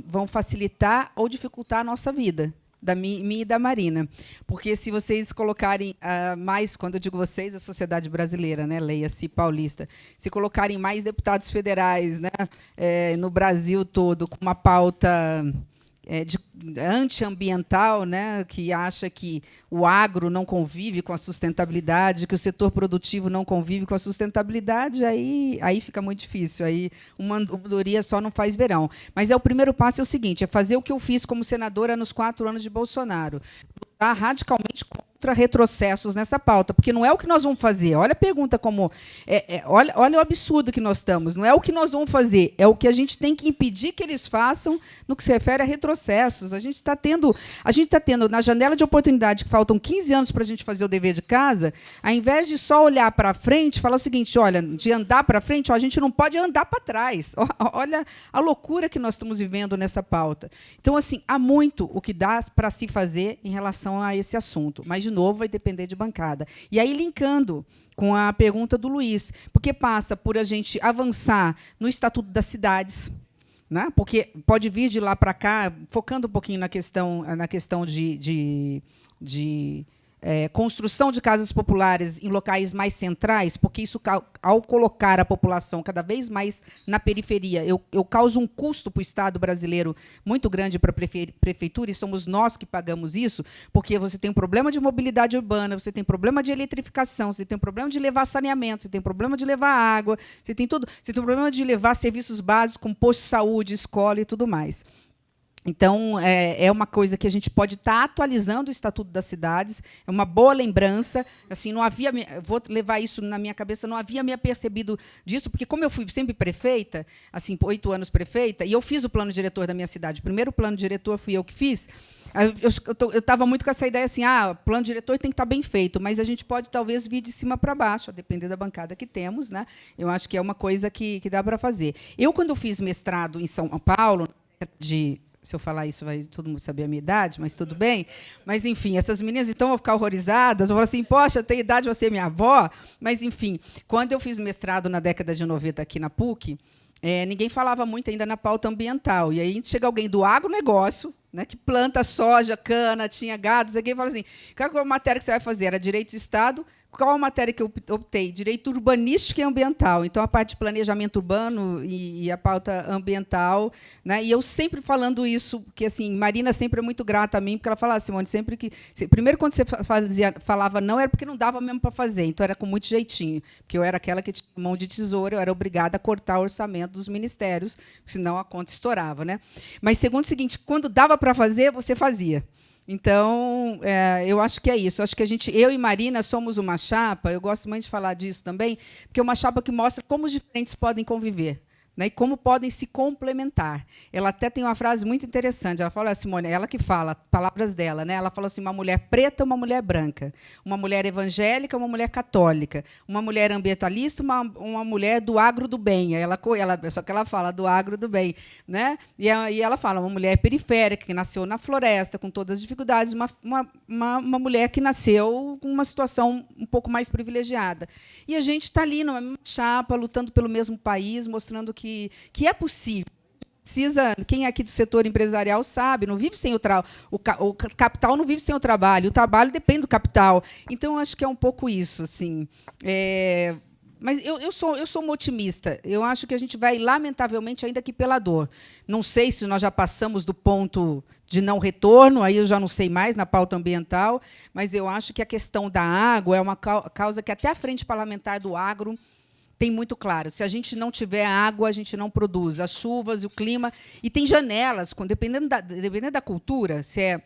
vão facilitar ou dificultar a nossa vida, da minha e da Marina. Porque se vocês colocarem mais, quando eu digo vocês, a sociedade brasileira, né, leia-se paulista, se colocarem mais deputados federais, né, no Brasil todo, com uma pauta antiambiental, né, que acha que o agro não convive com a sustentabilidade, que o setor produtivo não convive com a sustentabilidade, aí fica muito difícil. Aí uma andorinha só não faz verão. Mas o primeiro passo é o seguinte, é fazer o que eu fiz como senadora nos 4 anos de Bolsonaro, lutar radicalmente contra retrocessos nessa pauta, porque não é o que nós vamos fazer. Olha a pergunta como... olha o absurdo que nós estamos. Não é o que nós vamos fazer, é o que a gente tem que impedir que eles façam no que se refere a retrocessos. A gente está tendo, na janela de oportunidade, que faltam 15 anos para a gente fazer o dever de casa, ao invés de só olhar para frente, falar o seguinte, olha, de andar para frente, a gente não pode andar para trás. Olha a loucura que nós estamos vivendo nessa pauta. Então, assim, há muito o que dá para se fazer em relação a esse assunto, mas, de novo, vai depender de bancada. E aí, linkando com a pergunta do Luiz, porque passa por a gente avançar no Estatuto das Cidades, né? Porque pode vir de lá para cá, focando um pouquinho na questão de construção de casas populares em locais mais centrais, porque isso, ao colocar a população cada vez mais na periferia, eu causo um custo para o Estado brasileiro muito grande para a prefeitura, e somos nós que pagamos isso, porque você tem um problema de mobilidade urbana, você tem problema de eletrificação, você tem um problema de levar saneamento, você tem um problema de levar água, você tem um problema de levar serviços básicos como posto de saúde, escola e tudo mais. Então, é uma coisa que a gente pode estar atualizando o Estatuto das Cidades, é uma boa lembrança. Assim, não havia, vou levar isso na minha cabeça, não havia me apercebido disso, porque, como eu fui sempre prefeita, assim, 8 anos prefeita, e eu fiz o plano diretor da minha cidade, o primeiro plano diretor fui eu que fiz, eu estava muito com essa ideia assim, o plano diretor tem que estar bem feito, mas a gente pode, talvez, vir de cima para baixo, a depender da bancada que temos, né? Eu acho que é uma coisa que dá para fazer. Eu, quando eu fiz mestrado em São Paulo, se eu falar isso, vai todo mundo saber a minha idade, mas tudo bem. Mas, enfim, essas meninas então vão ficar horrorizadas, vão falar assim, poxa, tem idade, você é minha avó. Mas, enfim, quando eu fiz mestrado na década de 90 aqui na PUC, ninguém falava muito ainda na pauta ambiental. E aí chega alguém do agronegócio, né, que planta soja, cana, tinha gado, alguém fala assim, qual é a matéria que você vai fazer? Era Direito de Estado. Qual a matéria que eu optei? Direito urbanístico e ambiental. Então, a parte de planejamento urbano e a pauta ambiental. Né? E eu sempre falando isso, porque assim, Marina sempre é muito grata a mim, porque ela fala, Simone, sempre que... Primeiro, quando você falava não, era porque não dava mesmo para fazer, então era com muito jeitinho, porque eu era aquela que tinha mão de tesoura, eu era obrigada a cortar o orçamento dos ministérios, senão a conta estourava. Né? Mas, segundo o seguinte, quando dava para fazer, você fazia. Então, eu acho que é isso. Acho que eu e Marina somos uma chapa, eu gosto muito de falar disso também, porque é uma chapa que mostra como os diferentes podem conviver, né, e como podem se complementar. Ela até tem uma frase muito interessante. Ela fala, Simone, ela que fala, palavras dela, né? Ela falou assim, uma mulher preta, uma mulher branca, uma mulher evangélica, uma mulher católica, uma mulher ambientalista, uma mulher do agro do bem. Só que ela fala do agro do bem. Né? E ela fala, uma mulher periférica, que nasceu na floresta, com todas as dificuldades, uma mulher que nasceu com uma situação um pouco mais privilegiada. E a gente está ali numa mesma chapa, lutando pelo mesmo país, mostrando que é possível. Quem é aqui do setor empresarial sabe, não vive sem o capital não vive sem o trabalho depende do capital. Então, eu acho que é um pouco isso. Assim. Mas eu sou uma otimista. Eu acho que a gente vai, lamentavelmente, ainda que pela dor. Não sei se nós já passamos do ponto de não retorno, aí eu já não sei mais na pauta ambiental, mas eu acho que a questão da água é uma causa que até a Frente Parlamentar do Agro tem muito claro. Se a gente não tiver água, a gente não produz. As chuvas, o clima. E tem janelas, dependendo da cultura, se é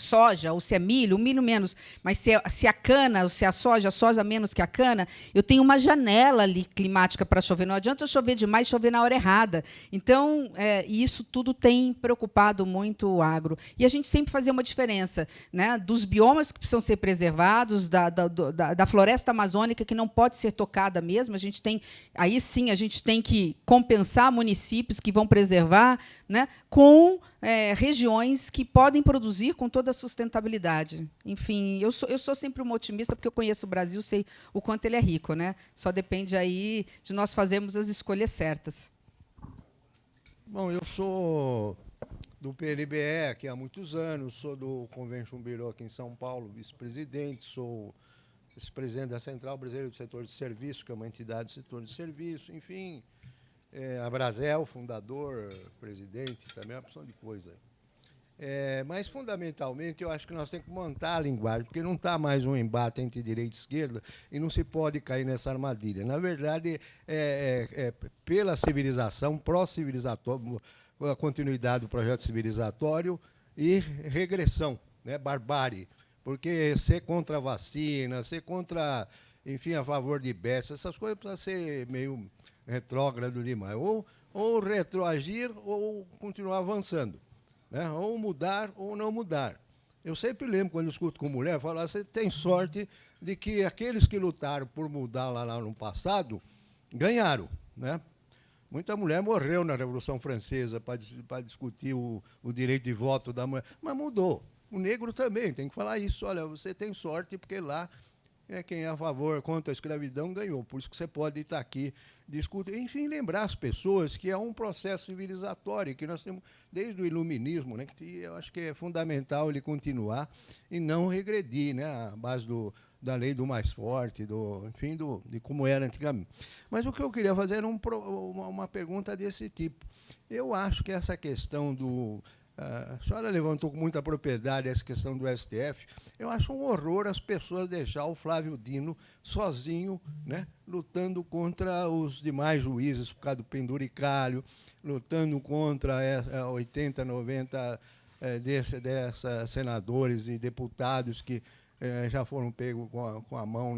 soja ou se é milho, o milho menos, mas se a cana ou se a soja menos que a cana, eu tenho uma janela ali climática para chover. Não adianta chover demais, chover na hora errada. Então, isso tudo tem preocupado muito o agro. E a gente sempre fazia uma diferença, né, dos biomas que precisam ser preservados, da floresta amazônica que não pode ser tocada mesmo. Aí sim a gente tem que compensar municípios que vão preservar, né, com regiões que podem produzir com toda a sustentabilidade. Enfim, eu sou sempre uma otimista, porque eu conheço o Brasil, sei o quanto ele é rico. Né? Só depende aí de nós fazermos as escolhas certas. Bom, eu sou do PNBE aqui há muitos anos, sou do Convention Bureau aqui em São Paulo, vice-presidente, sou vice-presidente da Central Brasileira do Setor de Serviço, que é uma entidade do setor de serviço, enfim... a Brasel, fundador, presidente, também é uma opção de coisa. Mas, fundamentalmente, eu acho que nós temos que montar a linguagem, porque não está mais um embate entre direita e esquerda e não se pode cair nessa armadilha. Na verdade, pela civilização, pró-civilizatório, a continuidade do projeto civilizatório e regressão, né, barbárie. Porque ser contra a vacina, ser contra, enfim, a favor de bestas, essas coisas precisam ser meio retrógrado demais. Ou retroagir ou continuar avançando. Né? Ou mudar ou não mudar. Eu sempre lembro, quando eu escuto com mulher, falar: você tem sorte de que aqueles que lutaram por mudar lá no passado ganharam. Né? Muita mulher morreu na Revolução Francesa para discutir o direito de voto da mulher, mas mudou. O negro também, tem que falar isso. Olha, você tem sorte porque lá quem é a favor, contra a escravidão, ganhou. Por isso que você pode estar aqui discutindo. Enfim, lembrar as pessoas que é um processo civilizatório, que nós temos desde o iluminismo, né, que eu acho que é fundamental ele continuar e não regredir, né, à base da lei do mais forte, enfim, de como era antigamente. Mas o que eu queria fazer era uma pergunta desse tipo. Eu acho que essa questão do... A senhora levantou com muita propriedade essa questão do STF. Eu acho um horror as pessoas deixar o Flávio Dino sozinho, né, lutando contra os demais juízes por causa do penduricalho, lutando contra 80, 90 dessas senadores e deputados que já foram pegos com a mão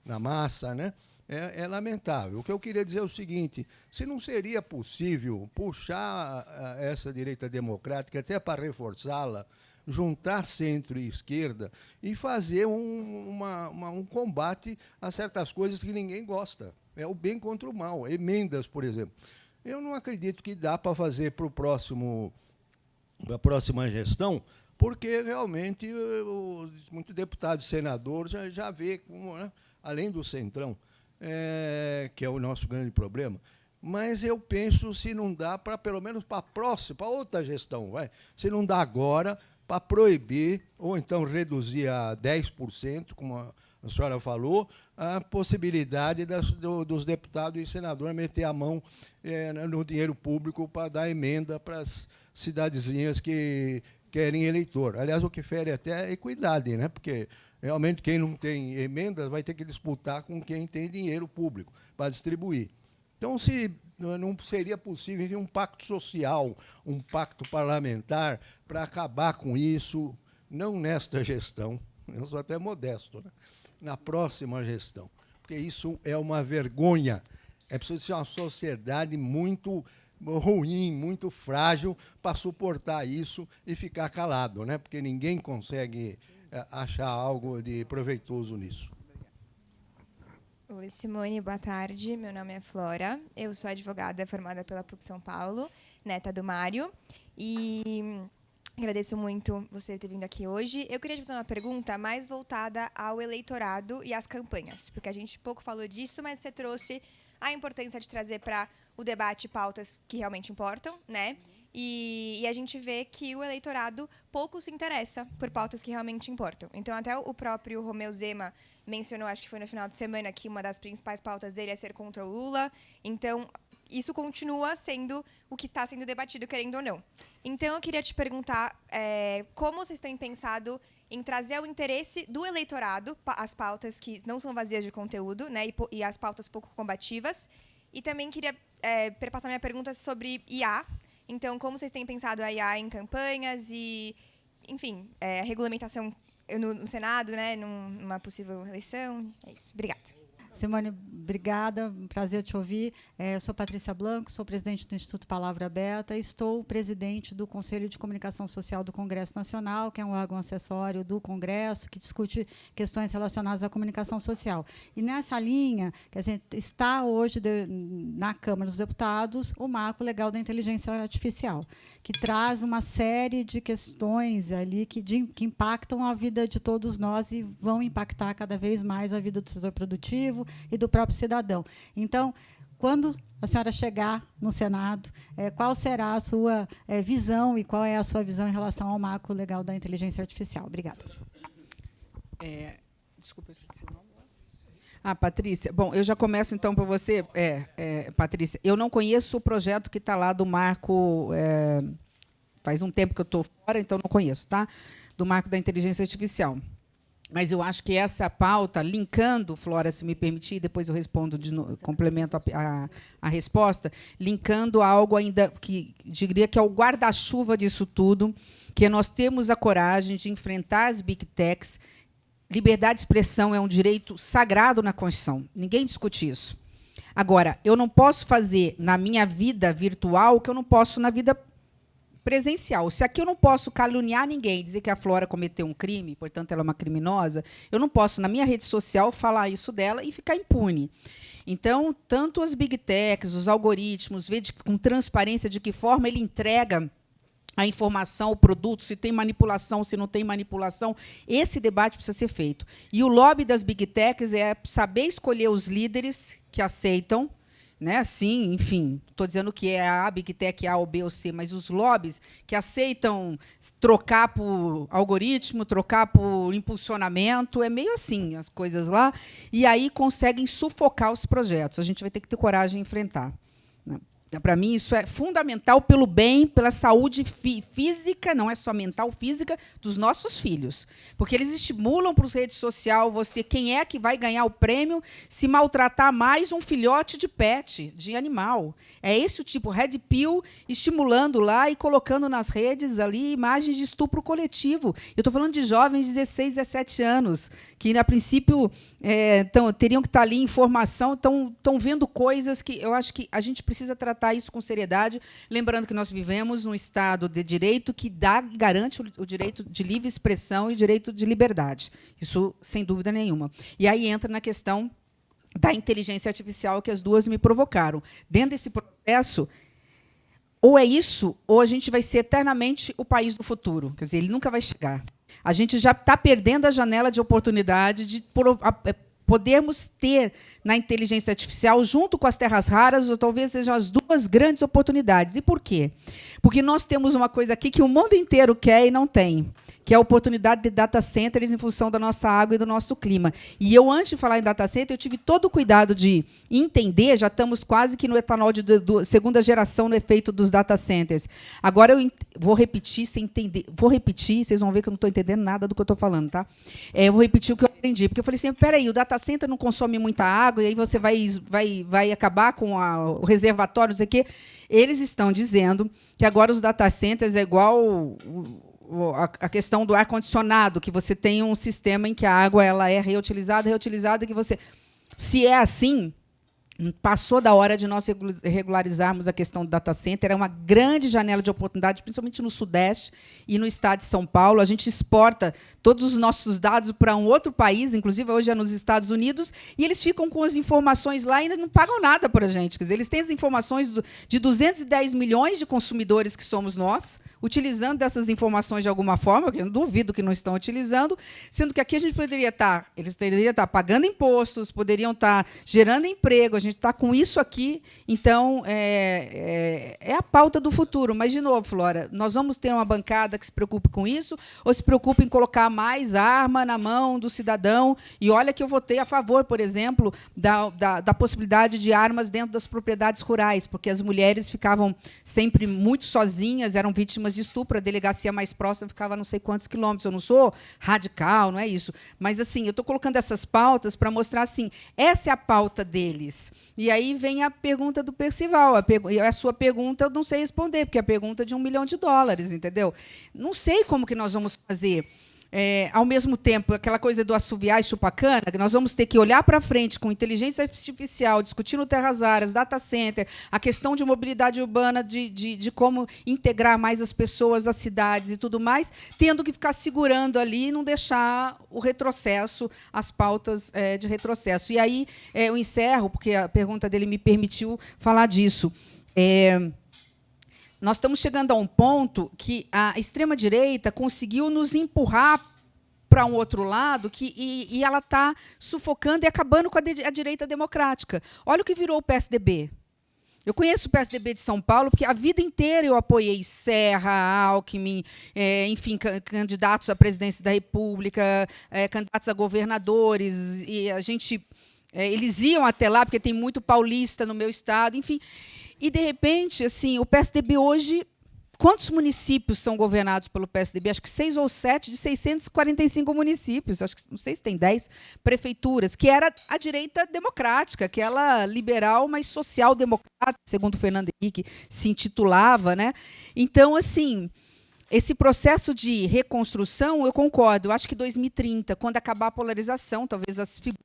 na massa, né? É lamentável. O que eu queria dizer é o seguinte: se não seria possível puxar essa direita democrática até para reforçá-la, juntar centro e esquerda e fazer um combate a certas coisas que ninguém gosta. É o bem contra o mal. Emendas, por exemplo. Eu não acredito que dá para fazer para a próxima gestão, porque realmente muitos deputados e senadores já vê, né, além do centrão, que é o nosso grande problema. Mas eu penso se não dá para, pelo menos para a próxima, para outra gestão, se não dá agora, para proibir, ou então reduzir a 10%, como a senhora falou, a possibilidade dos deputados e senadores meter a mão no dinheiro público para dar emenda para as cidadezinhas que querem eleitor. Aliás, o que fere até é equidade, né? Porque realmente quem não tem emendas vai ter que disputar com quem tem dinheiro público para distribuir. Então, se não seria possível um pacto social, um pacto parlamentar para acabar com isso, não nesta gestão, eu sou até modesto, né? Na próxima gestão, porque isso é uma vergonha. É preciso ser uma sociedade muito ruim, muito frágil para suportar isso e ficar calado, né? Porque ninguém consegue achar algo de proveitoso nisso. Oi, Simone, boa tarde. Meu nome é Flora. Eu sou advogada formada pela PUC São Paulo, neta do Mário. E agradeço muito você ter vindo aqui hoje. Eu queria te fazer uma pergunta mais voltada ao eleitorado e às campanhas, porque a gente pouco falou disso, mas você trouxe a importância de trazer para o debate pautas que realmente importam, né? E a gente vê que o eleitorado pouco se interessa por pautas que realmente importam. Então, até o próprio Romeu Zema mencionou, acho que foi no final de semana, que uma das principais pautas dele é ser contra o Lula. Então, isso continua sendo o que está sendo debatido, querendo ou não. Então, eu queria te perguntar como vocês têm pensado em trazer o interesse do eleitorado, as pautas que não são vazias de conteúdo, né, e as pautas pouco combativas. E também queria perpassar minha pergunta sobre IA. Então, como vocês têm pensado a IA em campanhas e, enfim, a regulamentação no Senado, né, numa possível eleição? É isso. Obrigada. Simone, obrigada, prazer te ouvir. Eu sou Patrícia Blanco, sou presidente do Instituto Palavra Aberta e estou presidente do Conselho de Comunicação Social do Congresso Nacional, que é um órgão acessório do Congresso, que discute questões relacionadas à comunicação social. E nessa linha, quer dizer, está hoje na Câmara dos Deputados o Marco Legal da Inteligência Artificial, que traz uma série de questões ali que impactam a vida de todos nós e vão impactar cada vez mais a vida do setor produtivo e do próprio cidadão. Então, quando a senhora chegar no Senado, qual será a sua visão e qual é a sua visão em relação ao marco legal da inteligência artificial? Obrigada. Desculpa, seu nome. Patrícia. Bom, eu já começo, então, para você. Patrícia, eu não conheço o projeto que está lá do marco faz um tempo que eu estou fora, então não conheço, tá? Do marco da inteligência artificial. Mas eu acho que essa pauta, linkando, Flora, se me permitir, depois eu respondo, complemento a resposta, linkando algo ainda que diria que é o guarda-chuva disso tudo, que nós temos a coragem de enfrentar as Big Techs. Liberdade de expressão é um direito sagrado na Constituição. Ninguém discute isso. Agora, eu não posso fazer na minha vida virtual o que eu não posso na vida presencial. Se aqui eu não posso caluniar ninguém, dizer que a Flora cometeu um crime, portanto, ela é uma criminosa, eu não posso, na minha rede social, falar isso dela e ficar impune. Então, tanto as Big Techs, os algoritmos, ver com transparência de que forma ele entrega a informação, o produto, se tem manipulação, se não tem manipulação, esse debate precisa ser feito. E o lobby das Big Techs é saber escolher os líderes que aceitam, né? Sim, enfim, estou dizendo que é a Big Tech A ou B ou C, mas os lobbies que aceitam trocar por algoritmo, trocar por impulsionamento, é meio assim as coisas lá, e aí conseguem sufocar os projetos. A gente vai ter que ter coragem de enfrentar, né? Para mim, isso é fundamental pelo bem, pela saúde física, não é só mental, física, dos nossos filhos. Porque eles estimulam para as redes sociais você, quem é que vai ganhar o prêmio se maltratar mais um filhote de pet, de animal. É esse o tipo, Red Pill, estimulando lá e colocando nas redes ali imagens de estupro coletivo. Eu estou falando de jovens de 16, 17 anos, que, a princípio, teriam que estar ali em informação, estão vendo coisas que eu acho que a gente precisa tratar isso com seriedade, lembrando que nós vivemos num Estado de direito que garante o direito de livre expressão e o direito de liberdade. Isso, sem dúvida nenhuma. E aí entra na questão da inteligência artificial, que as duas me provocaram. Dentro desse processo, ou é isso, ou a gente vai ser eternamente o país do futuro. Quer dizer, ele nunca vai chegar. A gente já está perdendo a janela de oportunidade de podermos ter na inteligência artificial, junto com as terras raras, ou talvez sejam as duas grandes oportunidades. E por quê? Porque nós temos uma coisa aqui que o mundo inteiro quer e não tem, que é a oportunidade de data centers em função da nossa água e do nosso clima. E eu, antes de falar em data center, eu tive todo o cuidado de entender, já estamos quase que no etanol de segunda geração no efeito dos data centers. Agora eu vou repetir, sem entender, vocês vão ver que eu não estou entendendo nada do que eu estou falando, tá? Eu vou repetir o que eu aprendi, porque eu falei assim, espera aí, o data center não consome muita água, e aí você vai acabar com o reservatório, não sei o quê. Eles estão dizendo que agora os data centers é igual a questão do ar-condicionado, que você tem um sistema em que a água ela é reutilizada, que você... Se é assim, passou da hora de nós regularizarmos a questão do data center. É uma grande janela de oportunidade, principalmente no Sudeste e no estado de São Paulo. A gente exporta todos os nossos dados para um outro país, inclusive hoje é nos Estados Unidos, e eles ficam com as informações lá e ainda não pagam nada para a gente. Quer dizer, eles têm as informações de 210 milhões de consumidores que somos nós, utilizando dessas informações de alguma forma, que eu não duvido que não estão utilizando, sendo que aqui a gente eles poderiam estar pagando impostos, poderiam estar gerando emprego, a gente está com isso aqui, então é a pauta do futuro. Mas, de novo, Flora, nós vamos ter uma bancada que se preocupe com isso, ou se preocupe em colocar mais arma na mão do cidadão? E olha que eu votei a favor, por exemplo, da possibilidade de armas dentro das propriedades rurais, porque as mulheres ficavam sempre muito sozinhas, eram vítimas de estupro, a delegacia mais próxima ficava a não sei quantos quilômetros. Eu não sou radical, não é isso. Mas, assim, eu estou colocando essas pautas para mostrar, assim, essa é a pauta deles. E aí vem a pergunta do Percival. A sua pergunta eu não sei responder, porque é a pergunta de $1 milhão, entendeu? Não sei como que nós vamos fazer. Ao mesmo tempo, aquela coisa do assoviar e chupacana, que nós vamos ter que olhar para frente com inteligência artificial, discutindo terras raras, data center, a questão de mobilidade urbana, de como integrar mais as pessoas às cidades e tudo mais, tendo que ficar segurando ali e não deixar o retrocesso, as pautas de retrocesso. E aí eu encerro, porque a pergunta dele me permitiu falar disso. Nós estamos chegando a um ponto que a extrema-direita conseguiu nos empurrar para um outro lado e ela está sufocando e acabando com a direita democrática. Olha o que virou o PSDB. Eu conheço o PSDB de São Paulo, porque a vida inteira eu apoiei Serra, Alckmin, enfim, candidatos à presidência da República, candidatos a governadores, e a gente, eles iam até lá, porque tem muito paulista no meu estado, enfim. E, de repente, assim, o PSDB hoje quantos municípios são governados pelo PSDB? Acho que 6 ou 7 de 645 municípios, acho que, não sei se tem 10 prefeituras, que era a direita democrática, aquela liberal, mas social-democrata, segundo o Fernando Henrique se intitulava, né? Então, assim, esse processo de reconstrução, eu concordo, eu acho que 2030, quando acabar a polarização, talvez as figuras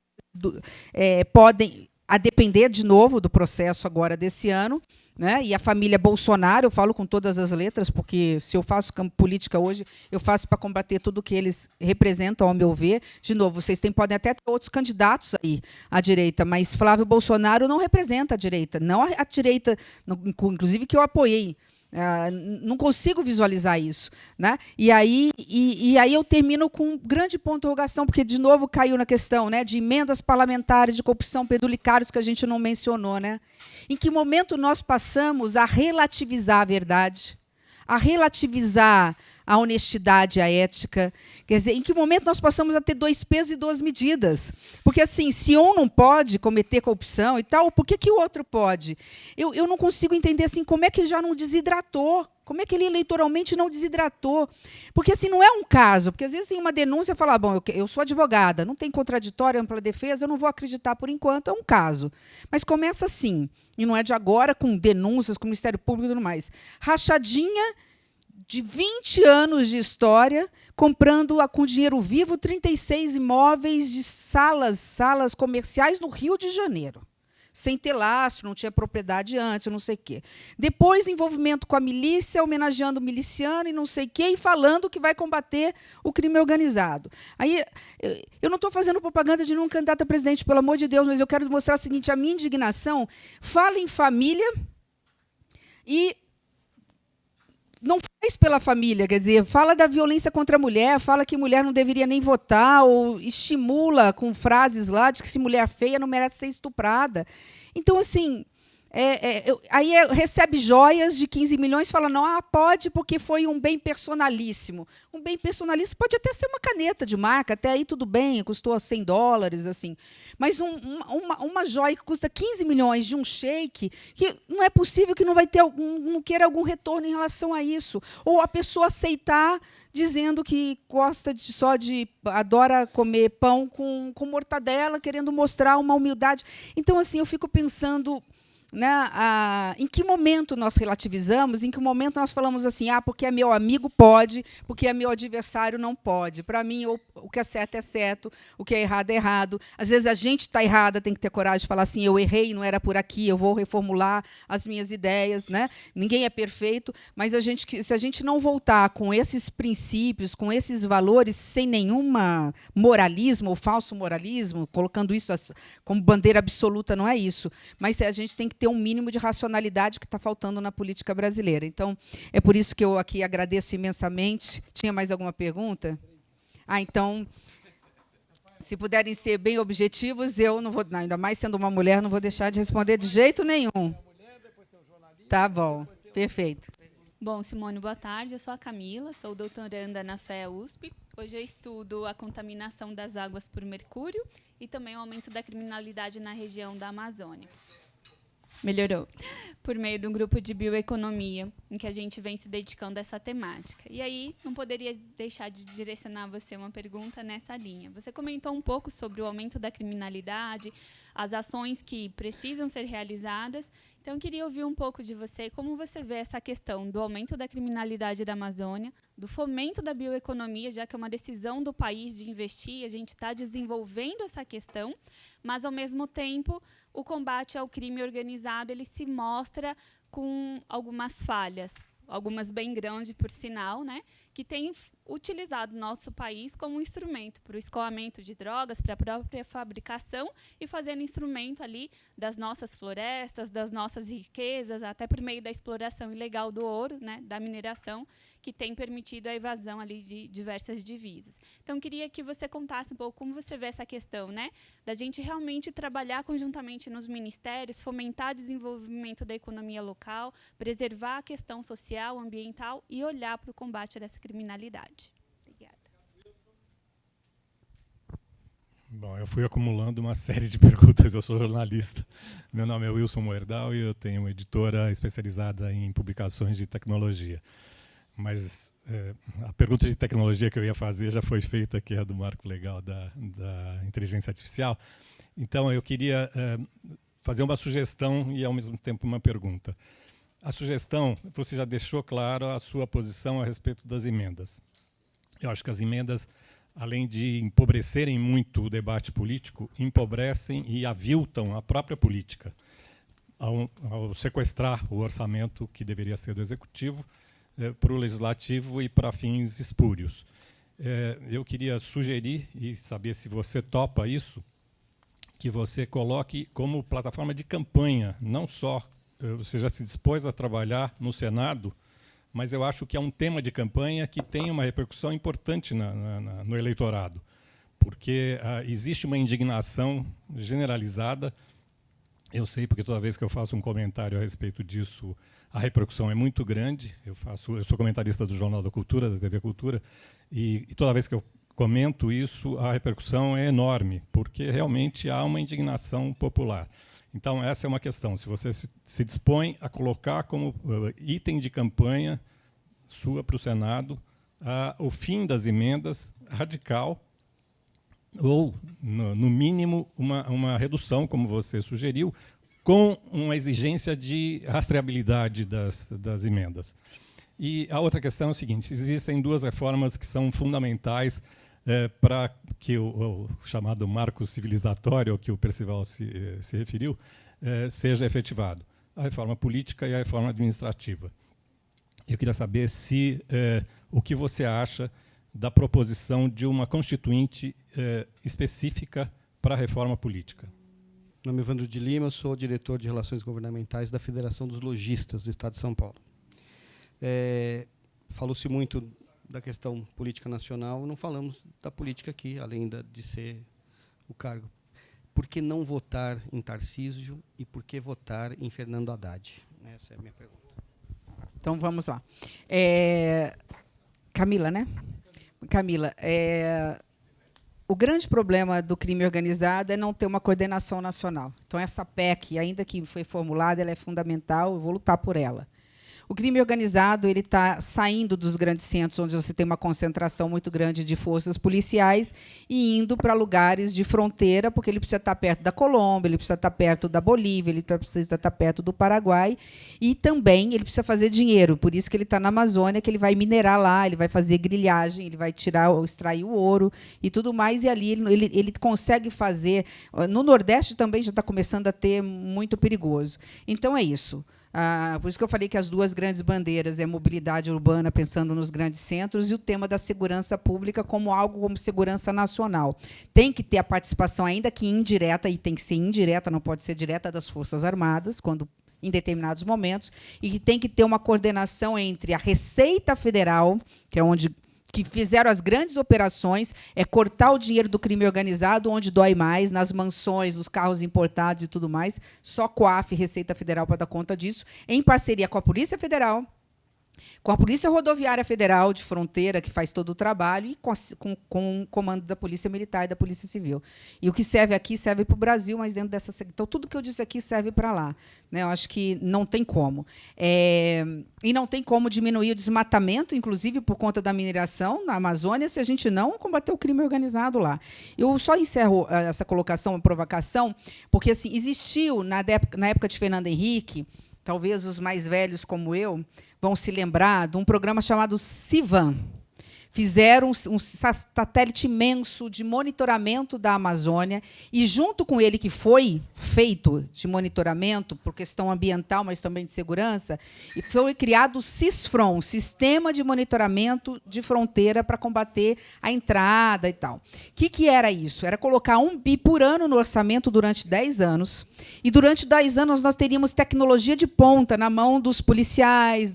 podem, a depender de novo do processo agora desse ano, né? E a família Bolsonaro, eu falo com todas as letras, porque se eu faço política hoje, eu faço para combater tudo o que eles representam, ao meu ver. De novo, vocês podem até ter outros candidatos aí à direita, mas Flávio Bolsonaro não representa a direita, não a direita, inclusive que eu apoiei. Não consigo visualizar isso, né? E aí eu termino com um grande ponto de interrogação, porque, de novo, caiu na questão, né, de emendas parlamentares, de corrupção, pedulicários, que a gente não mencionou. Né? Em que momento nós passamos a relativizar a verdade, a relativizar a honestidade, a ética? Quer dizer, em que momento nós passamos a ter 2 pesos e 2 medidas? Porque, assim, se um não pode cometer corrupção e tal, por que o outro pode? Eu não consigo entender, assim, como é que ele já não desidratou, como é que ele eleitoralmente não desidratou. Porque, assim, não é um caso, porque às vezes, em uma denúncia, fala, bom, eu sou advogada, não tem contraditório, ampla defesa, eu não vou acreditar por enquanto, é um caso. Mas começa assim, e não é de agora, com denúncias, com o Ministério Público e tudo mais. Rachadinha de 20 anos de história, comprando com dinheiro vivo 36 imóveis de salas comerciais no Rio de Janeiro. Sem ter lastro, não tinha propriedade antes, não sei o quê. Depois, envolvimento com a milícia, homenageando o miliciano e não sei o quê, e falando que vai combater o crime organizado. Aí, eu não estou fazendo propaganda de nenhum candidato a presidente, pelo amor de Deus, mas eu quero mostrar o seguinte, a minha indignação, fala em família e não faz pela família, quer dizer, fala da violência contra a mulher, fala que mulher não deveria nem votar, ou estimula com frases lá de que se mulher feia não merece ser estuprada. Então, assim, aí recebe joias de 15 milhões e fala, não, pode porque foi um bem personalíssimo. Um bem personalíssimo pode até ser uma caneta de marca, até aí tudo bem, custou $100, assim. Mas uma joia que custa 15 milhões de um sheik, que não é possível que não vai ter não queira algum retorno em relação a isso. Ou a pessoa aceitar dizendo que gosta adora comer pão com mortadela, querendo mostrar uma humildade. Então, assim, eu fico pensando, né, em que momento nós relativizamos, em que momento nós falamos assim, porque é meu amigo pode, porque é meu adversário não pode. Para mim, o que é certo, o que é errado. Às vezes a gente está errada, tem que ter coragem de falar assim, eu errei, não era por aqui, eu vou reformular as minhas ideias. Né? Ninguém é perfeito, mas se a gente não voltar com esses princípios, com esses valores, sem nenhuma moralismo ou falso moralismo, colocando isso como bandeira absoluta, não é isso. Mas a gente tem que ter um mínimo de racionalidade que está faltando na política brasileira. Então, é por isso que eu aqui agradeço imensamente. Tinha mais alguma pergunta? Então, se puderem ser bem objetivos, eu não vou, ainda mais sendo uma mulher, não vou deixar de responder de jeito nenhum. Tá bom, perfeito. Bom, Simone, boa tarde. Eu sou a Camila, sou doutoranda na FEA USP. Hoje eu estudo a contaminação das águas por mercúrio e também o aumento da criminalidade na região da Amazônia. Melhorou. Por meio de um grupo de bioeconomia, em que a gente vem se dedicando a essa temática. E aí, não poderia deixar de direcionar você uma pergunta nessa linha. Você comentou um pouco sobre o aumento da criminalidade, as ações que precisam ser realizadas. Então, eu queria ouvir um pouco de você, como você vê essa questão do aumento da criminalidade da Amazônia, do fomento da bioeconomia, já que é uma decisão do país de investir, a gente está desenvolvendo essa questão, mas, ao mesmo tempo, o combate ao crime organizado ele se mostra com algumas falhas, algumas bem grandes, por sinal, né, que têm utilizado o nosso país como um instrumento para o escoamento de drogas, para a própria fabricação e fazendo instrumento ali das nossas florestas, das nossas riquezas, até por meio da exploração ilegal do ouro, né, da mineração, que tem permitido a evasão ali de diversas divisas. Então, queria que você contasse um pouco como você vê essa questão, né, da gente realmente trabalhar conjuntamente nos ministérios, fomentar o desenvolvimento da economia local, preservar a questão social, ambiental e olhar para o combate dessa criminalidade. Obrigada. Bom, eu fui acumulando uma série de perguntas. Eu sou jornalista. Meu nome é Wilson Moerdal e eu tenho uma editora especializada em publicações de tecnologia. Mas a pergunta de tecnologia que eu ia fazer já foi feita, que é a do marco legal da inteligência artificial. Então, eu queria fazer uma sugestão e, ao mesmo tempo, uma pergunta. A sugestão, você já deixou claro a sua posição a respeito das emendas. Eu acho que as emendas, além de empobrecerem muito o debate político, empobrecem e aviltam a própria política, ao sequestrar o orçamento que deveria ser do Executivo para o Legislativo e para fins espúrios. Eu queria sugerir, e saber se você topa isso, que você coloque como plataforma de campanha, não só, você já se dispôs a trabalhar no Senado, mas eu acho que é um tema de campanha que tem uma repercussão importante no eleitorado, porque existe uma indignação generalizada. Eu sei, porque toda vez que eu faço um comentário a respeito disso, a repercussão é muito grande. Eu sou comentarista do Jornal da Cultura, da TV Cultura, e toda vez que eu comento isso, a repercussão é enorme, porque realmente há uma indignação popular. Então, essa é uma questão. Se você se dispõe a colocar como item de campanha sua para o Senado o fim das emendas radical, ou, no mínimo, uma redução, como você sugeriu, com uma exigência de rastreabilidade das emendas. E a outra questão é o seguinte: existem duas reformas que são fundamentais para que o chamado marco civilizatório, ao que o Percival se referiu, seja efetivado. A reforma política e a reforma administrativa. Eu queria saber o que você acha da proposição de uma constituinte específica para a reforma política. Meu nome é Evandro de Lima, eu sou diretor de Relações Governamentais da Federação dos Lojistas do Estado de São Paulo. Falou-se muito da questão política nacional, não falamos da política aqui, além de ser o cargo. Por que não votar em Tarcísio e por que votar em Fernando Haddad? Essa é a minha pergunta. Então, vamos lá. Camila, né? Camila, o grande problema do crime organizado é não ter uma coordenação nacional. Então, essa PEC, ainda que foi formulada, ela é fundamental, eu vou lutar por ela. O crime organizado ele está saindo dos grandes centros, onde você tem uma concentração muito grande de forças policiais, e indo para lugares de fronteira, porque ele precisa estar perto da Colômbia, ele precisa estar perto da Bolívia, ele precisa estar perto do Paraguai, e também ele precisa fazer dinheiro. Por isso que ele está na Amazônia, que ele vai minerar lá, ele vai fazer grilhagem, ele vai extrair o ouro e tudo mais, e ali ele consegue fazer. No Nordeste também já está começando a ter muito perigoso. Então, é isso. Por isso que eu falei que as duas grandes bandeiras é a mobilidade urbana, pensando nos grandes centros, e o tema da segurança pública como algo como segurança nacional. Tem que ter a participação, ainda que indireta, e tem que ser indireta, não pode ser direta, das Forças Armadas, quando em determinados momentos, e que tem que ter uma coordenação entre a Receita Federal, que é onde que fizeram as grandes operações, cortar o dinheiro do crime organizado, onde dói mais, nas mansões, nos carros importados e tudo mais. Só COAF e Receita Federal para dar conta disso, em parceria com a Polícia Federal, com a Polícia Rodoviária Federal de Fronteira, que faz todo o trabalho, e com o comando da Polícia Militar e da Polícia Civil. E o que serve aqui serve para o Brasil, mas dentro dessa... Então, tudo que eu disse aqui serve para lá. Né? Eu acho que não tem como. E não tem como diminuir o desmatamento, inclusive por conta da mineração na Amazônia, se a gente não combater o crime organizado lá. Eu só encerro essa colocação, uma provocação, porque assim, existiu, na época de Fernando Henrique, talvez os mais velhos como eu vão se lembrar de um programa chamado CIVAM. Fizeram um satélite imenso de monitoramento da Amazônia, e, junto com ele, que foi feito de monitoramento por questão ambiental, mas também de segurança, e foi criado o CISFRON, Sistema de Monitoramento de Fronteira, para combater a entrada e tal. O que era isso? Era colocar 1 bi por ano no orçamento durante 10 anos, e durante 10 anos nós teríamos tecnologia de ponta na mão dos policiais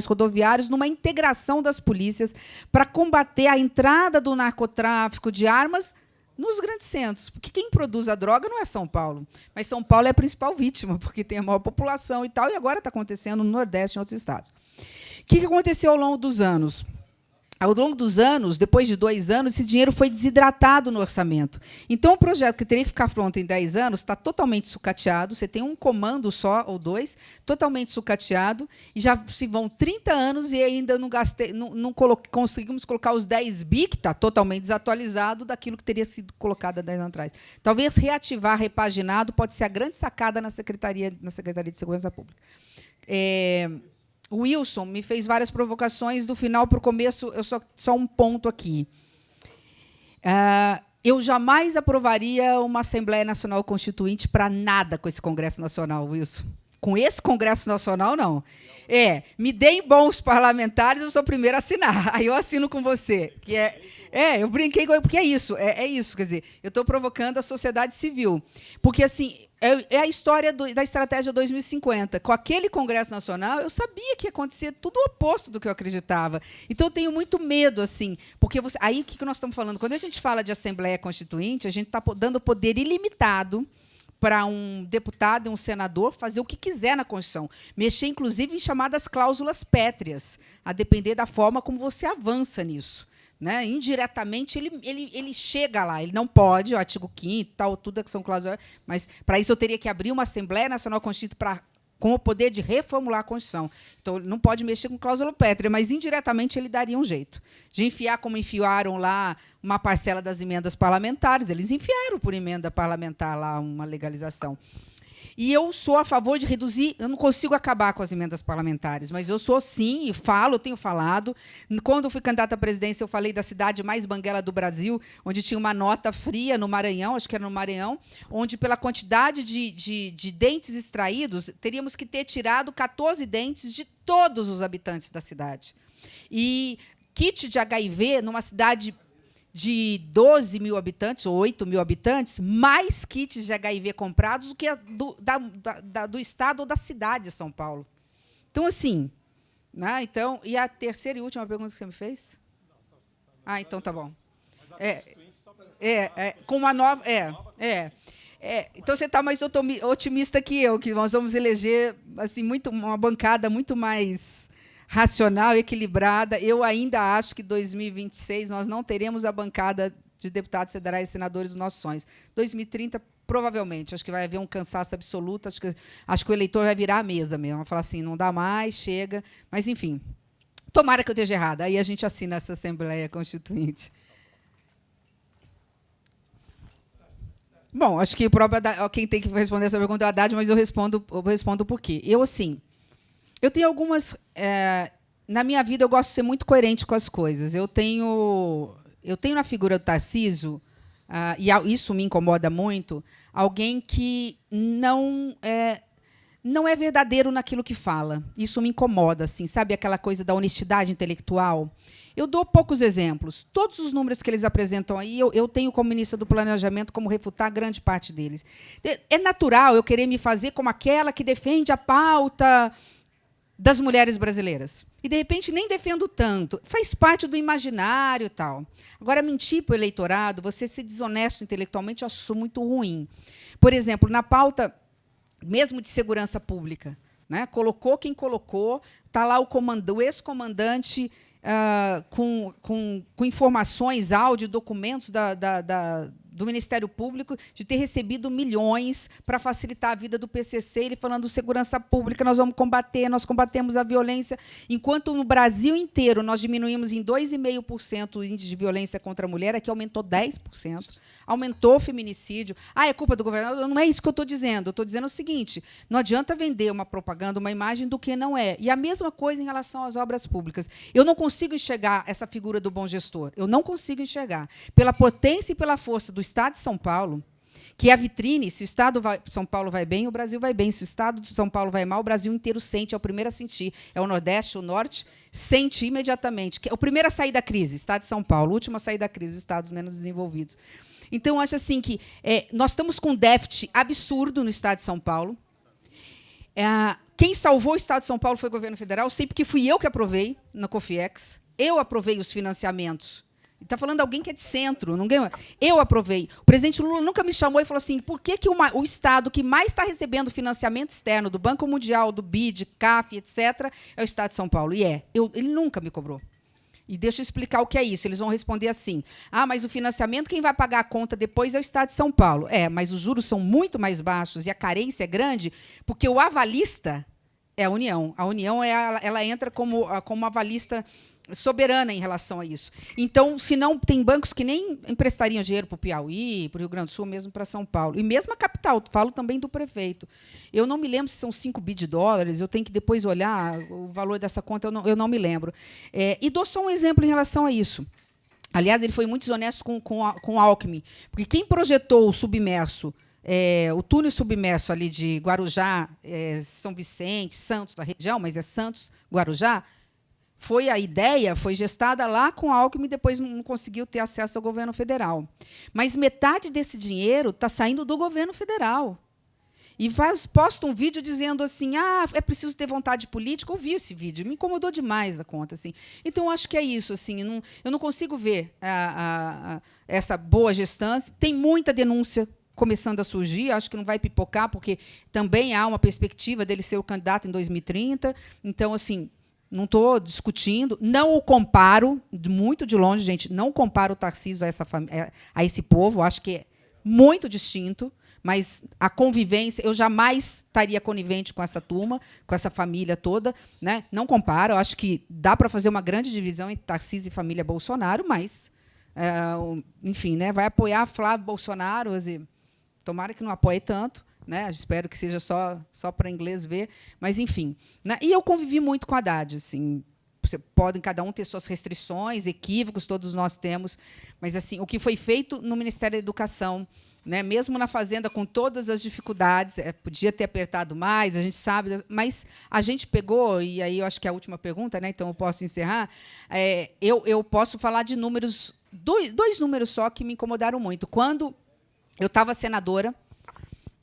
rodoviários, numa integração das polícias, para combater a entrada do narcotráfico de armas nos grandes centros. Porque quem produz a droga não é São Paulo, mas São Paulo é a principal vítima, porque tem a maior população e tal, e agora está acontecendo no Nordeste e em outros estados. O que aconteceu ao longo dos anos? ao longo dos anos, depois de 2 anos, esse dinheiro foi desidratado no orçamento. Então, o projeto que teria que ficar pronto em 10 anos está totalmente sucateado. Você tem um comando só, ou 2, totalmente sucateado, e já se vão 30 anos e ainda não conseguimos colocar os 10 bi, que está totalmente desatualizado, daquilo que teria sido colocado há 10 anos atrás. Talvez reativar, repaginado, pode ser a grande sacada na Secretaria de Segurança Pública. O Wilson me fez várias provocações, do final para o começo, eu só um ponto aqui. Eu jamais aprovaria uma Assembleia Nacional Constituinte para nada com esse Congresso Nacional, Wilson. Com esse Congresso Nacional, não. Me deem bons parlamentares, eu sou o primeiro a assinar. Aí eu assino com você. Eu brinquei com ele, porque é isso, quer dizer, eu estou provocando a sociedade civil. Porque, assim, é a história da estratégia 2050. Com aquele Congresso Nacional, eu sabia que ia acontecer tudo o oposto do que eu acreditava. Então, eu tenho muito medo, assim, porque aí o que nós estamos falando? Quando a gente fala de Assembleia Constituinte, a gente está dando poder ilimitado para um deputado e um senador fazer o que quiser na Constituição. Mexer, inclusive, em chamadas cláusulas pétreas, a depender da forma como você avança nisso. Né? Indiretamente, ele chega lá. Ele não pode, o artigo 5º, tal, tudo que são cláusulas, mas, para isso, eu teria que abrir uma Assembleia Nacional Constituinte com o poder de reformular a Constituição. Então, não pode mexer com cláusula pétrea, mas, indiretamente, ele daria um jeito. De enfiar, como enfiaram lá uma parcela das emendas parlamentares. Eles enfiaram por emenda parlamentar lá uma legalização. E eu sou a favor de reduzir, eu não consigo acabar com as emendas parlamentares, mas eu sou, sim, e falo, eu tenho falado. Quando eu fui candidata à presidência, eu falei da cidade mais banguela do Brasil, onde tinha uma nota fria no Maranhão, acho que era no Maranhão, onde, pela quantidade de dentes extraídos, teríamos que ter tirado 14 dentes de todos os habitantes da cidade. E kit de HIV, numa cidade de 12 mil habitantes, ou 8 mil habitantes, mais kits de HIV comprados do que do estado ou da cidade de São Paulo. Então, assim... Né? Então, e a terceira e última pergunta que você me fez? Então tá bom. Com uma nova... então, você está mais otimista que eu, que nós vamos eleger assim, uma bancada muito mais racional, equilibrada. Eu ainda acho que em 2026 nós não teremos a bancada de deputados federais e senadores dos nossos sonhos. 2030, provavelmente. Acho que vai haver um cansaço absoluto. Acho que o eleitor vai virar a mesa mesmo. Vai falar assim, não dá mais, chega. Mas, enfim, tomara que eu esteja errada. Aí a gente assina essa Assembleia Constituinte. Bom, acho que quem tem que responder essa pergunta é o Haddad, mas eu respondo por quê. Eu tenho algumas... na minha vida, eu gosto de ser muito coerente com as coisas. Eu tenho na figura do Tarcísio, e isso me incomoda muito, alguém que não é verdadeiro naquilo que fala. Isso me incomoda, assim, sabe aquela coisa da honestidade intelectual? Eu dou poucos exemplos. Todos os números que eles apresentam aí, eu tenho, como ministra do Planejamento, como refutar grande parte deles. É natural eu querer me fazer como aquela que defende a pauta das mulheres brasileiras. E, de repente, nem defendo tanto. Faz parte do imaginário e tal. Agora, mentir para o eleitorado, você ser desonesto intelectualmente, eu acho isso muito ruim. Por exemplo, na pauta mesmo de segurança pública, né, colocou quem colocou, está lá o ex-comandante com informações, áudio, documentos do Ministério Público, de ter recebido milhões para facilitar a vida do PCC, ele falando segurança pública, nós vamos combater, nós combatemos a violência, enquanto no Brasil inteiro nós diminuímos em 2,5% o índice de violência contra a mulher, aqui aumentou 10%, aumentou o feminicídio. É culpa do governador? Não é isso que eu estou dizendo. Eu estou dizendo o seguinte, não adianta vender uma propaganda, uma imagem do que não é. E a mesma coisa em relação às obras públicas. Eu não consigo enxergar essa figura do bom gestor. Eu não consigo enxergar. Pela potência e pela força do Estado de São Paulo, que é a vitrine, se o Estado de São Paulo vai bem, o Brasil vai bem. Se o Estado de São Paulo vai mal, o Brasil inteiro sente, é o primeiro a sentir. É o Nordeste, o Norte, sente imediatamente. É o primeiro a sair da crise, Estado de São Paulo, o último a sair da crise, os estados menos desenvolvidos. Então, eu acho assim que nós estamos com um déficit absurdo no Estado de São Paulo. Quem salvou o Estado de São Paulo foi o governo federal, sei porque fui eu que aprovei na Cofiex. Eu aprovei os financiamentos. Está falando alguém que é de centro. Eu aprovei. O presidente Lula nunca me chamou e falou assim, por que o Estado que mais está recebendo financiamento externo do Banco Mundial, do BID, CAF, etc., é o Estado de São Paulo? Ele nunca me cobrou. E deixa eu explicar o que é isso. Eles vão responder assim: ah, mas o financiamento, quem vai pagar a conta depois é o Estado de São Paulo. Mas os juros são muito mais baixos e a carência é grande, porque o avalista é a União. A União ela entra como avalista soberana em relação a isso. Então, se não, tem bancos que nem emprestariam dinheiro para o Piauí, para o Rio Grande do Sul, mesmo para São Paulo. E mesmo a capital, falo também do prefeito. Eu não me lembro se são 5 bi de dólares, eu tenho que depois olhar o valor dessa conta, eu não me lembro. E dou só um exemplo em relação a isso. Aliás, ele foi muito desonesto com Alckmin, porque quem projetou o submerso, o túnel submerso ali de Guarujá, São Vicente, Santos, da região, mas é Santos, Guarujá, a ideia foi gestada lá com Alckmin, depois não conseguiu ter acesso ao governo federal. Mas metade desse dinheiro está saindo do governo federal. E posta um vídeo dizendo assim: é preciso ter vontade política. Eu vi esse vídeo, me incomodou demais a conta. Assim. Então, eu acho que é isso. Assim, eu não consigo ver essa boa gestão. Tem muita denúncia começando a surgir, acho que não vai pipocar, porque também há uma perspectiva dele ser o candidato em 2030. Então, assim, não estou discutindo, não o comparo, muito de longe, gente, não comparo o Tarcísio a esse povo, acho que é muito distinto, mas a convivência, eu jamais estaria conivente com essa turma, com essa família toda, né? Não comparo, eu acho que dá para fazer uma grande divisão entre Tarcísio e família Bolsonaro, mas, enfim, né, vai apoiar Flávio Bolsonaro, tomara que não apoie tanto, né? Espero que seja só para inglês ver, mas enfim, né? E eu convivi muito com a Haddad, assim, podem cada um ter suas restrições, equívocos, todos nós temos, mas assim, o que foi feito no Ministério da Educação, né? Mesmo na Fazenda, com todas as dificuldades, podia ter apertado mais, a gente sabe, mas a gente pegou, e aí eu acho que é a última pergunta, né? Então eu posso encerrar, eu posso falar de números, dois números só que me incomodaram muito. Quando eu estava senadora,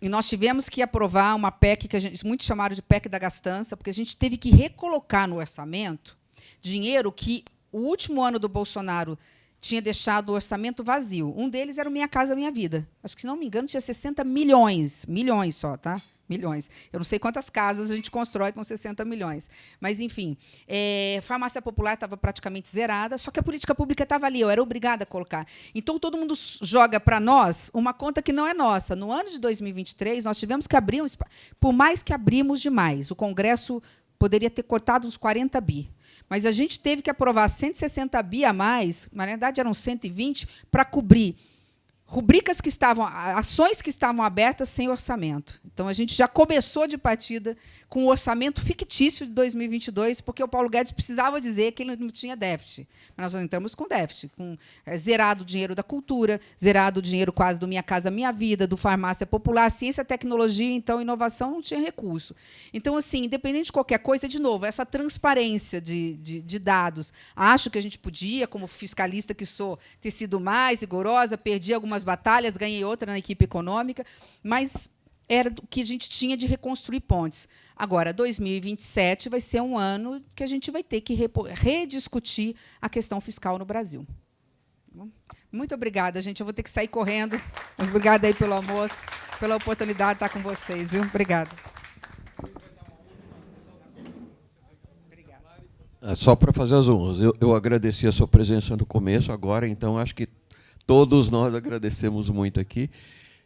e nós tivemos que aprovar uma PEC, que muitos chamaram de PEC da gastança, porque a gente teve que recolocar no orçamento dinheiro que o último ano do Bolsonaro tinha deixado o orçamento vazio. Um deles era o Minha Casa Minha Vida. Acho que, se não me engano, tinha 60 milhões. Milhões só, tá? Milhões. Eu não sei quantas casas a gente constrói com 60 milhões. Mas, enfim, farmácia popular estava praticamente zerada, só que a política pública estava ali, eu era obrigada a colocar. Então, todo mundo joga para nós uma conta que não é nossa. No ano de 2023, nós tivemos que abrir por mais que abrimos demais. O Congresso poderia ter cortado uns 40 bi. Mas a gente teve que aprovar 160 bi a mais, na verdade eram 120, para cobrir rubricas que estavam, ações que estavam abertas sem orçamento. Então, a gente já começou de partida com o orçamento fictício de 2022, porque o Paulo Guedes precisava dizer que ele não tinha déficit. Mas nós entramos com déficit, com zerado o dinheiro da cultura, zerado o dinheiro quase do Minha Casa Minha Vida, do Farmácia Popular, ciência, tecnologia, então, inovação, não tinha recurso. Então, assim, independente de qualquer coisa, de novo, essa transparência de dados. Acho que a gente podia, como fiscalista que sou, ter sido mais rigorosa, perdi algumas batalhas, ganhei outra na equipe econômica, mas era o que a gente tinha de reconstruir pontes. Agora, 2027 vai ser um ano que a gente vai ter que rediscutir a questão fiscal no Brasil. Muito obrigada, gente. Eu vou ter que sair correndo, mas obrigada aí pelo almoço, pela oportunidade de estar com vocês. Viu? Obrigada. Só para fazer as honras, eu agradeci a sua presença no começo, agora, então, acho que todos nós agradecemos muito aqui.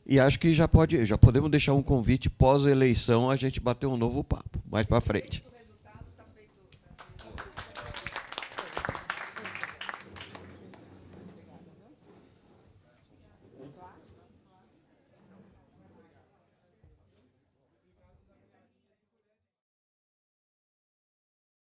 E acho que já podemos deixar um convite pós-eleição, a gente bater um novo papo, mais para frente.